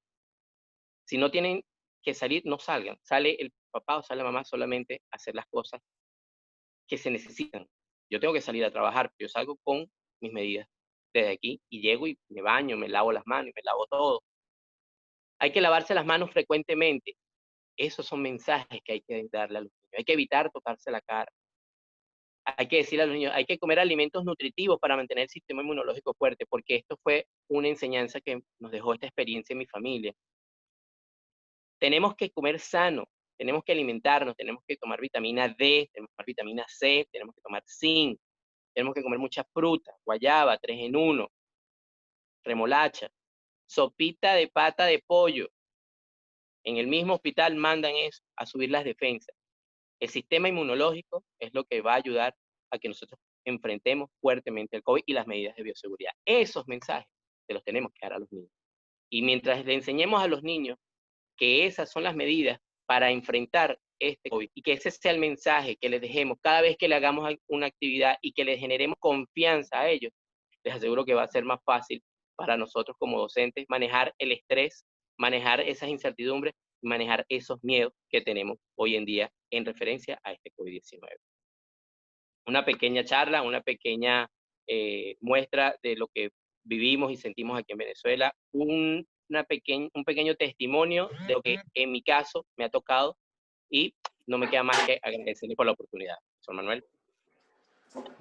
Si no tienen que salir, no salgan. Sale el papá o sale la mamá solamente a hacer las cosas que se necesitan. Yo tengo que salir a trabajar, pero yo salgo con mis medidas desde aquí y llego y me baño, me lavo las manos y me lavo todo. Hay que lavarse las manos frecuentemente. Esos son mensajes que hay que darle a los niños. Hay que evitar tocarse la cara. Hay que decirle a los niños, hay que comer alimentos nutritivos para mantener el sistema inmunológico fuerte, porque esto fue una enseñanza que nos dejó esta experiencia en mi familia. Tenemos que comer sano, tenemos que alimentarnos, tenemos que tomar vitamina D, tenemos que tomar vitamina C, tenemos que tomar zinc, tenemos que comer mucha fruta, guayaba, 3 en 1, remolacha, sopita de pata de pollo. En el mismo hospital mandan eso, a subir las defensas. El sistema inmunológico es lo que va a ayudar a que nosotros enfrentemos fuertemente el COVID y las medidas de bioseguridad. Esos mensajes se los tenemos que dar a los niños. Y mientras le enseñemos a los niños que esas son las medidas para enfrentar este COVID y que ese sea el mensaje que les dejemos cada vez que le hagamos una actividad y que les generemos confianza a ellos, les aseguro que va a ser más fácil para nosotros como docentes manejar el estrés, manejar esas incertidumbres y manejar esos miedos que tenemos hoy en día en referencia a este COVID-19. Una pequeña charla, una pequeña muestra de lo que vivimos y sentimos aquí en Venezuela, un pequeño testimonio de lo que en mi caso me ha tocado y no me queda más que agradecerle por la oportunidad. Profesor Manuel.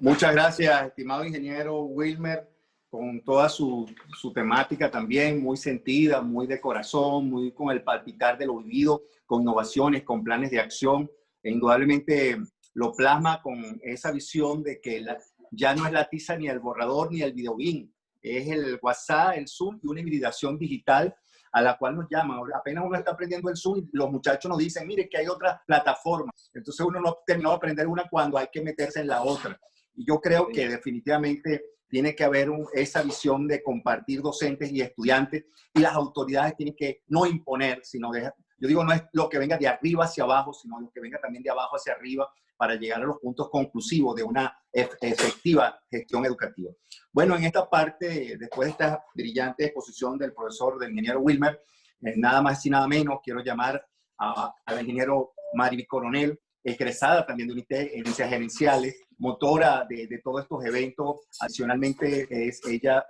Muchas gracias, estimado ingeniero Wilmer, con toda su temática también muy sentida, muy de corazón, muy con el palpitar de lo vivido, con innovaciones, con planes de acción. E indudablemente lo plasma con esa visión de que ya no es la tiza ni el borrador ni el videobeam, es el WhatsApp, el Zoom y una hibridación digital a la cual nos llaman. Apenas uno está aprendiendo el Zoom, los muchachos nos dicen, mire que hay otras plataformas. Entonces uno no terminó de aprender una cuando hay que meterse en la otra. Y yo creo que definitivamente tiene que haber esa visión de compartir docentes y estudiantes, y las autoridades tienen que no imponer, sino dejar. Yo digo, no es lo que venga de arriba hacia abajo, sino lo que venga también de abajo hacia arriba para llegar a los puntos conclusivos de una efectiva gestión educativa. Bueno, en esta parte, después de esta brillante exposición del profesor, del ingeniero Wilmer, nada más y nada menos, quiero llamar al ingeniero Mariby Coronel, egresada también de Ciencias Gerenciales, motora de todos estos eventos. Adicionalmente, ella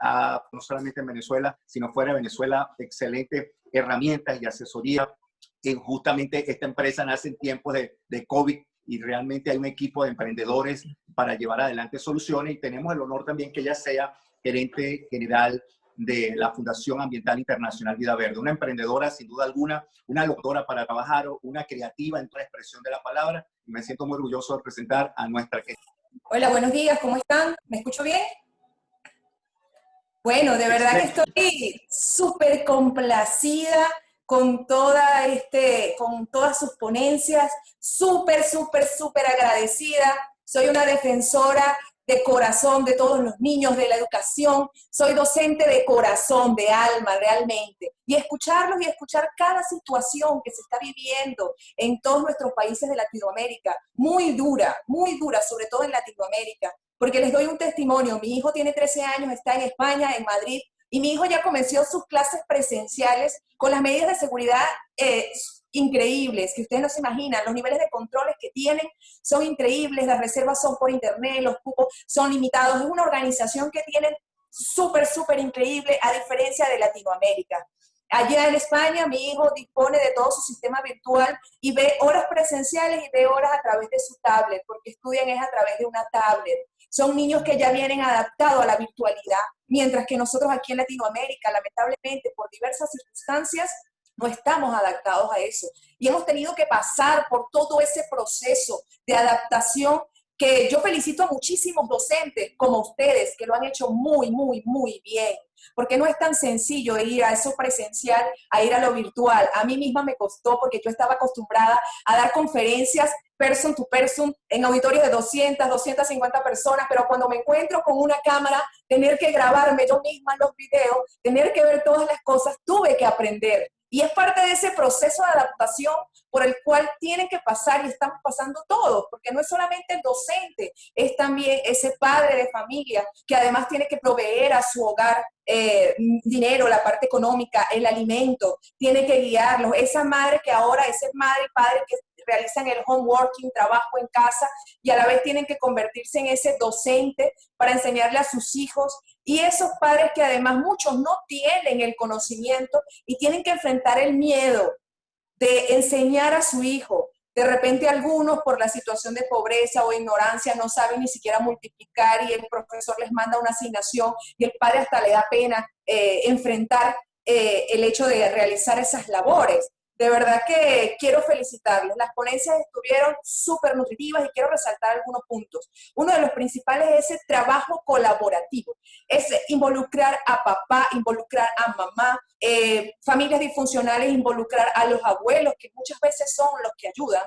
no solamente en Venezuela, sino fuera de Venezuela, excelentes herramientas y asesoría. Justamente esta empresa nace en tiempos de COVID y realmente hay un equipo de emprendedores para llevar adelante soluciones, y tenemos el honor también que ella sea gerente general de la Fundación Ambiental Internacional Vida Verde, una emprendedora sin duda alguna, una locutora para trabajar, una creativa en toda expresión de la palabra, y me siento muy orgulloso de presentar a nuestra querida. Hola, buenos días, ¿cómo están? ¿Me escucho bien? Bueno, de verdad que estoy súper complacida con con todas sus ponencias, súper agradecida. Soy una defensora de corazón de todos los niños, de la educación. Soy docente de corazón, de alma, realmente. Y escucharlos y escuchar cada situación que se está viviendo en todos nuestros países de Latinoamérica, muy dura, sobre todo en Latinoamérica. Porque les doy un testimonio. Mi hijo tiene 13 años, está en España, en Madrid, y mi hijo ya comenzó sus clases presenciales con las medidas de seguridad increíbles, que ustedes no se imaginan. Los niveles de controles que tienen son increíbles, las reservas son por internet, los cupos son limitados. Es una organización que tienen súper increíble, a diferencia de Latinoamérica. Allá en España, mi hijo dispone de todo su sistema virtual y ve horas presenciales y ve horas a través de su tablet, porque estudian es a través de una tablet. Son niños que ya vienen adaptados a la virtualidad, mientras que nosotros aquí en Latinoamérica, lamentablemente, por diversas circunstancias, no estamos adaptados a eso. Y hemos tenido que pasar por todo ese proceso de adaptación, que yo felicito a muchísimos docentes como ustedes, que lo han hecho muy bien, porque no es tan sencillo ir a eso presencial, a ir a lo virtual. A mí misma me costó, porque yo estaba acostumbrada a dar conferencias person to person en auditorios de 200, 250 personas, pero cuando me encuentro con una cámara, tener que grabarme yo misma los videos, tener que ver todas las cosas, tuve que aprender. Y es parte de ese proceso de adaptación por el cual tienen que pasar y estamos pasando todos, porque no es solamente el docente, es también ese padre de familia que además tiene que proveer a su hogar dinero, la parte económica, el alimento, tiene que guiarlos. Esa madre que ahora, ese madre y padre que realizan el homeworking, trabajo en casa, y a la vez tienen que convertirse en ese docente para enseñarle a sus hijos. Y esos padres que además muchos no tienen el conocimiento y tienen que enfrentar el miedo de enseñar a su hijo. De repente algunos por la situación de pobreza o ignorancia no saben ni siquiera multiplicar y el profesor les manda una asignación y el padre hasta le da pena enfrentar el hecho de realizar esas labores. De verdad que quiero felicitarlos. Las ponencias estuvieron súper nutritivas y quiero resaltar algunos puntos. Uno de los principales es ese trabajo colaborativo. Es involucrar a papá, involucrar a mamá, familias disfuncionales, involucrar a los abuelos, que muchas veces son los que ayudan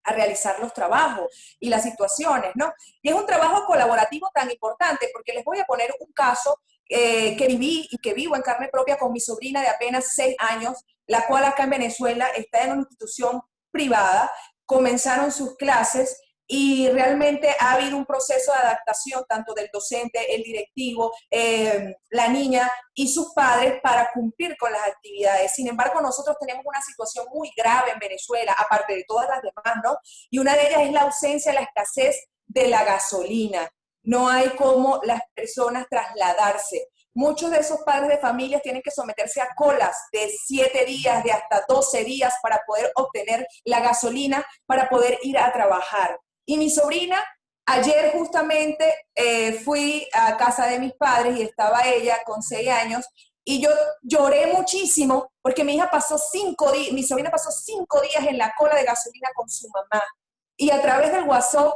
a realizar los trabajos y las situaciones, ¿no? Y es un trabajo colaborativo tan importante, porque les voy a poner un caso que viví y que vivo en carne propia con mi sobrina de apenas 6 años, la cual acá en Venezuela está en una institución privada, comenzaron sus clases y realmente ha habido un proceso de adaptación tanto del docente, el directivo, la niña y sus padres para cumplir con las actividades. Sin embargo, nosotros tenemos una situación muy grave en Venezuela, aparte de todas las demás, ¿no? Y una de ellas es la ausencia, la escasez de la gasolina. No hay cómo las personas trasladarse. Muchos de esos padres de familias tienen que someterse a colas de 7 días, de hasta 12 días para poder obtener la gasolina, para poder ir a trabajar. Y mi sobrina, ayer justamente fui a casa de mis padres y estaba ella con 6 años y yo lloré muchísimo porque mi hija pasó 5 días, mi sobrina pasó 5 días en la cola de gasolina con su mamá. Y a través del WhatsApp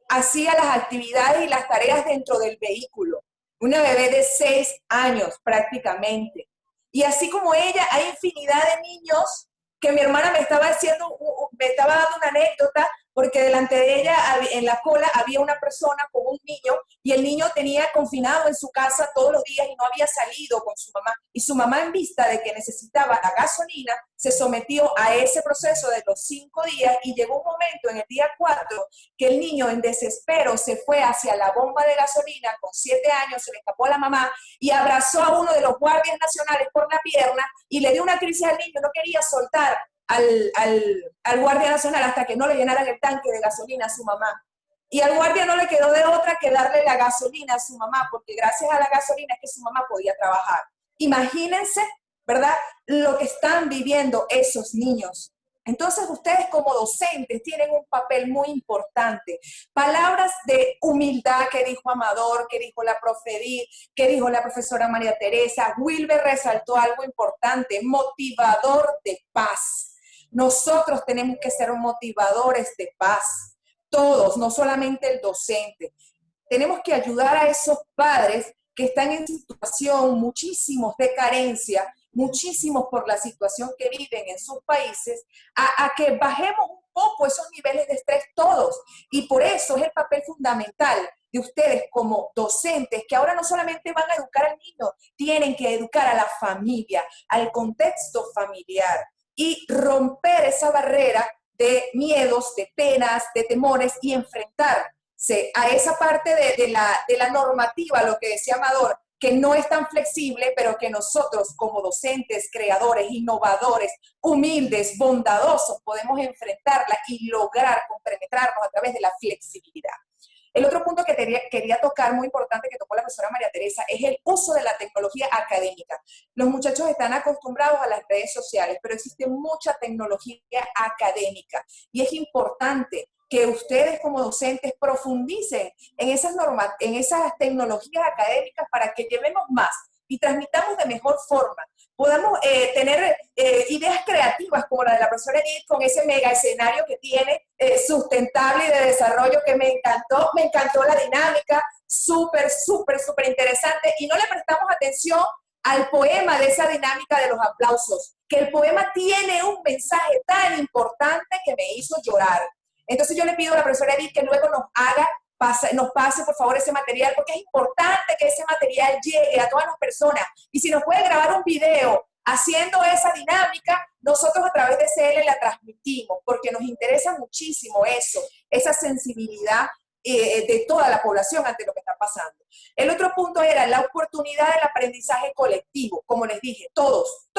hacía las actividades y las tareas dentro del vehículo. Una bebé de 6 años prácticamente. Y así como ella, hay infinidad de niños que mi hermana me estaba dando una anécdota, porque delante de ella, en la cola, había una persona con un niño, y el niño tenía confinado en su casa todos los días y no había salido con su mamá. Y su mamá, en vista de que necesitaba la gasolina, se sometió a ese proceso de los 5 días, y llegó un momento en el día 4 que el niño en desespero se fue hacia la bomba de gasolina con 7 años, se le escapó a la mamá y abrazó a uno de los guardias nacionales por la pierna y le dio una crisis al niño, no quería soltar al guardia nacional hasta que no le llenaran el tanque de gasolina a su mamá. Y al guardia no le quedó de otra que darle la gasolina a su mamá, porque gracias a la gasolina es que su mamá podía trabajar. Imagínense, ¿verdad?, lo que están viviendo esos niños. Entonces ustedes como docentes tienen un papel muy importante. Palabras de humildad que dijo Amador, que dijo la profe Edith, que dijo la profesora María Teresa. Wilber resaltó algo importante, motivador de paz. Nosotros tenemos que ser motivadores de paz, todos, no solamente el docente. Tenemos que ayudar a esos padres que están en situación, muchísimos de carencia, muchísimos por la situación que viven en sus países, a que bajemos un poco esos niveles de estrés todos. Y por eso es el papel fundamental de ustedes como docentes, que ahora no solamente van a educar al niño, tienen que educar a la familia, al contexto familiar y romper esa barrera de miedos, de penas, de temores y enfrentarse a esa parte de la normativa, lo que decía Amador, que no es tan flexible, pero que nosotros como docentes, creadores, innovadores, humildes, bondadosos, podemos enfrentarla y lograr compenetrarnos a través de la flexibilidad. El otro punto que quería tocar, muy importante, que tocó la profesora María Teresa, es el uso de la tecnología académica. Los muchachos están acostumbrados a las redes sociales, pero existe mucha tecnología académica y es importante que ustedes como docentes profundicen en esas normas, en esas tecnologías académicas para que llevemos más y transmitamos de mejor forma. Podamos tener ideas creativas como la de la profesora Edith con ese mega escenario que tiene sustentable y de desarrollo que me encantó la dinámica, súper interesante y no le prestamos atención al poema de esa dinámica de los aplausos, que el poema tiene un mensaje tan importante que me hizo llorar. Entonces yo le pido a la profesora Edith que luego nos pase por favor ese material, porque es importante que ese material llegue a todas las personas. Y si nos puede grabar un video haciendo esa dinámica, nosotros a través de CL la transmitimos, porque nos interesa muchísimo eso, esa sensibilidad de toda la población ante lo que está pasando. El otro punto era la oportunidad del aprendizaje colectivo. Como les dije, todos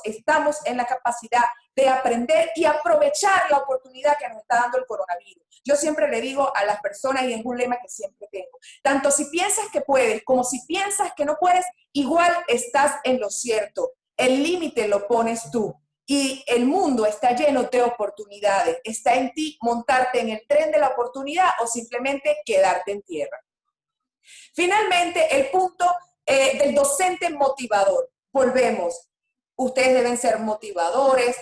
estamos en la capacidad de aprender y aprovechar la oportunidad que nos está dando el coronavirus. Yo siempre le digo a las personas, y es un lema que siempre tengo, tanto si piensas que puedes como si piensas que no puedes, igual estás en lo cierto. El límite lo pones tú y el mundo está lleno de oportunidades. Está en ti montarte en el tren de la oportunidad o simplemente quedarte en tierra. Finalmente, el punto del docente motivador. Volvemos. Ustedes deben ser motivadores,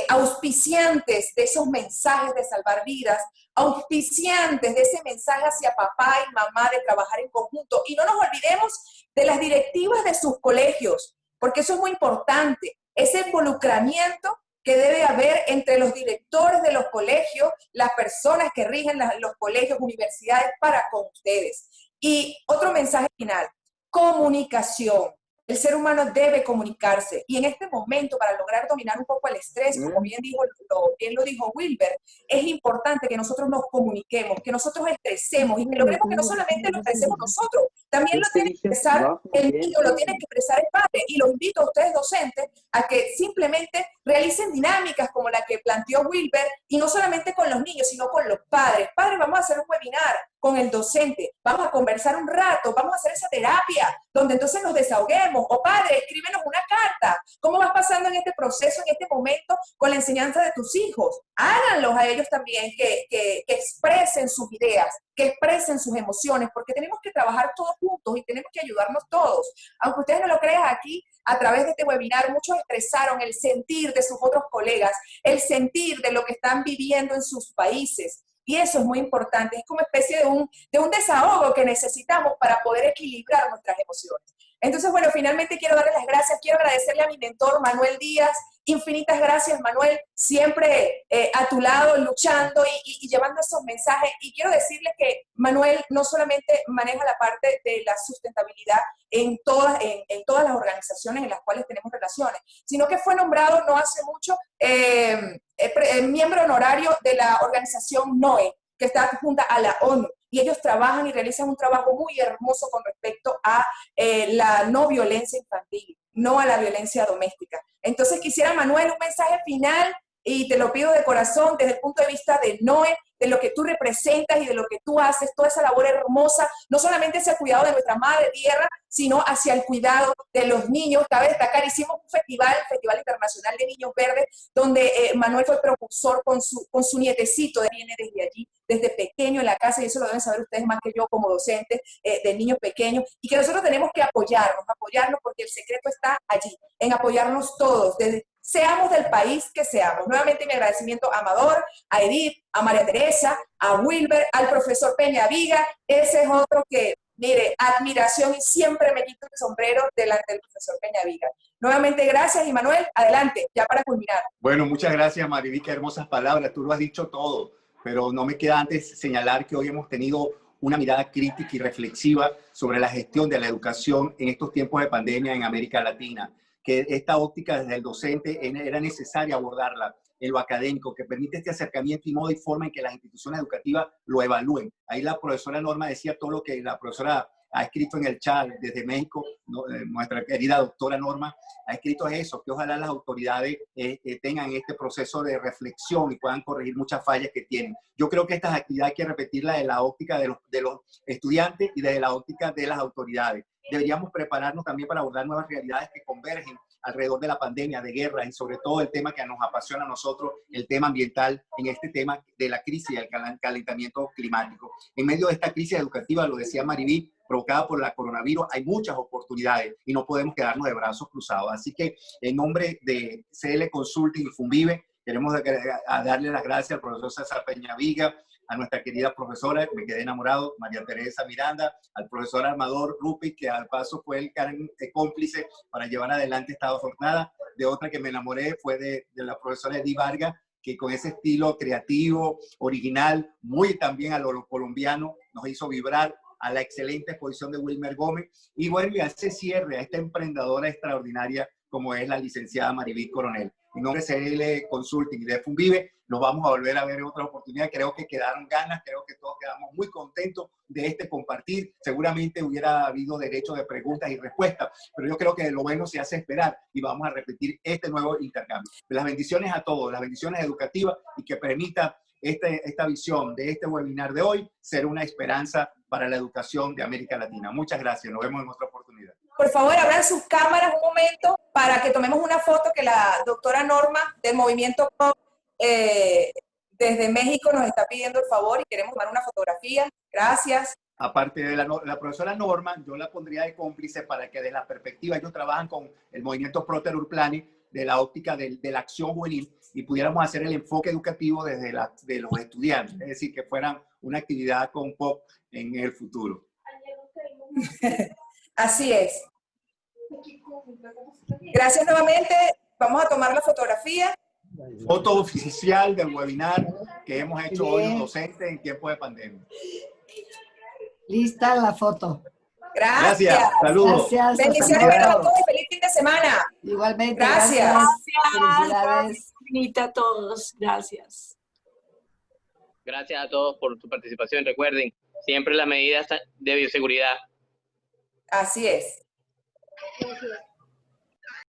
auspiciantes de esos mensajes de salvar vidas, auspiciantes de ese mensaje hacia papá y mamá de trabajar en conjunto. Y no nos olvidemos de las directivas de sus colegios, porque eso es muy importante, ese involucramiento que debe haber entre los directores de los colegios, las personas que rigen los colegios, universidades, para con ustedes. Y otro mensaje final, comunicación. El ser humano debe comunicarse y en este momento, para lograr dominar un poco el estrés, como bien lo dijo Wilber, es importante que nosotros nos comuniquemos, que nosotros expresemos y que logremos que no solamente lo expresemos nosotros, también lo tiene que expresar el niño, lo tiene que expresar el padre. Y los invito a ustedes docentes a que simplemente realicen dinámicas como la que planteó Wilber y no solamente con los niños, sino con los padres. Padres, vamos a hacer un webinar con el docente, vamos a conversar un rato, vamos a hacer esa terapia, donde entonces nos desahoguemos. O padre, escríbenos una carta. ¿Cómo vas pasando en este proceso, en este momento, con la enseñanza de tus hijos? Háganlos a ellos también, que expresen sus ideas, que expresen sus emociones, porque tenemos que trabajar todos juntos y tenemos que ayudarnos todos. Aunque ustedes no lo crean, aquí, a través de este webinar, muchos expresaron el sentir de sus otros colegas, el sentir de lo que están viviendo en sus países. Y eso es muy importante, es como especie de un desahogo que necesitamos para poder equilibrar nuestras emociones. Entonces, bueno, finalmente quiero darles las gracias, quiero agradecerle a mi mentor Manuel Díaz, infinitas gracias Manuel, siempre a tu lado luchando y llevando esos mensajes. Y quiero decirles que Manuel no solamente maneja la parte de la sustentabilidad en todas las organizaciones en las cuales tenemos relaciones, sino que fue nombrado no hace mucho miembro honorario de la organización NOE, que está junto a la ONU, y ellos trabajan y realizan un trabajo muy hermoso con respecto a la no violencia infantil, no a la violencia doméstica. Entonces quisiera, Manuel, un mensaje final, y te lo pido de corazón, desde el punto de vista de NOE, de lo que tú representas y de lo que tú haces, toda esa labor hermosa, no solamente hacia el cuidado de nuestra madre tierra, sino hacia el cuidado de los niños. Cabe destacar, hicimos un Festival Internacional de Niños Verdes, donde Manuel fue propulsor con su nietecito, viene desde allí, desde pequeño en la casa, y eso lo deben saber ustedes más que yo como docentes de niños pequeños, y que nosotros tenemos que apoyarnos porque el secreto está allí, en apoyarnos todos, seamos del país que seamos. Nuevamente mi agradecimiento a Amador, a Edith, a María Teresa, a Wilber, al profesor Peña Viga. Ese es otro que Mire, admiración y siempre me quito el sombrero delante del profesor Peñaviga. Nuevamente, gracias, Immanuel. Adelante, ya para culminar. Bueno, muchas gracias, Mariví, qué hermosas palabras. Tú lo has dicho todo, pero no me queda antes señalar que hoy hemos tenido una mirada crítica y reflexiva sobre la gestión de la educación en estos tiempos de pandemia en América Latina, que esta óptica desde el docente era necesaria abordarla en lo académico, que permite este acercamiento y modo y forma en que las instituciones educativas lo evalúen. Ahí la profesora Norma decía todo lo que la profesora ha escrito en el chat desde México, nuestra querida doctora Norma, ha escrito eso, que ojalá las autoridades tengan este proceso de reflexión y puedan corregir muchas fallas que tienen. Yo creo que estas actividades hay que repetirlas de la óptica de los estudiantes y desde la óptica de las autoridades. Deberíamos prepararnos también para abordar nuevas realidades que convergen alrededor de la pandemia, de guerra y sobre todo el tema que nos apasiona a nosotros, el tema ambiental, en este tema de la crisis y el calentamiento climático. En medio de esta crisis educativa, lo decía Mariví, provocada por la coronavirus, hay muchas oportunidades y no podemos quedarnos de brazos cruzados. Así que en nombre de CL Consulting y Funvive, queremos darle las gracias al profesor César Peñaviga, a nuestra querida profesora, me quedé enamorado, María Teresa Miranda, al profesor Armador Rupi, que al paso fue el cómplice para llevar adelante esta jornada. De otra que me enamoré fue de la profesora Edith Vargas, que con ese estilo creativo, original, muy también a lo colombiano, nos hizo vibrar, a la excelente exposición de Wilmer Gómez, y bueno, y a ese cierre, a esta emprendedora extraordinaria como es la licenciada Mariví Coronel. En nombre de CL Consulting y de Funvive, nos vamos a volver a ver en otra oportunidad. Creo que quedaron ganas, creo que todos quedamos muy contentos de este compartir. Seguramente hubiera habido derecho de preguntas y respuestas, pero yo creo que lo bueno se hace esperar y vamos a repetir este nuevo intercambio. Las bendiciones a todos, las bendiciones educativas y que permita esta visión de este webinar de hoy ser una esperanza para la educación de América Latina. Muchas gracias, nos vemos en otra oportunidad. Por favor, abran sus cámaras un momento para que tomemos una foto que la doctora Norma del Movimiento COP desde México nos está pidiendo el favor y queremos tomar una fotografía. Gracias. Aparte de la profesora Norma, yo la pondría de cómplice para que desde la perspectiva, ellos trabajan con el movimiento Proter Urplani, de la óptica de la acción juvenil, y pudiéramos hacer el enfoque educativo desde de los estudiantes, es decir, que fueran una actividad con POC en el futuro. Así es. Gracias nuevamente. Vamos a tomar la fotografía. Foto oficial del webinar que hemos hecho hoy los docentes en tiempo de pandemia. Lista la foto. Gracias. Saludos. Gracias. Bendiciones para todos y feliz fin de semana. Igualmente. Gracias. Felicidades. Infinita a todos. Gracias. Gracias a todos por su participación. Recuerden, siempre las medidas de bioseguridad. Así es. Gracias.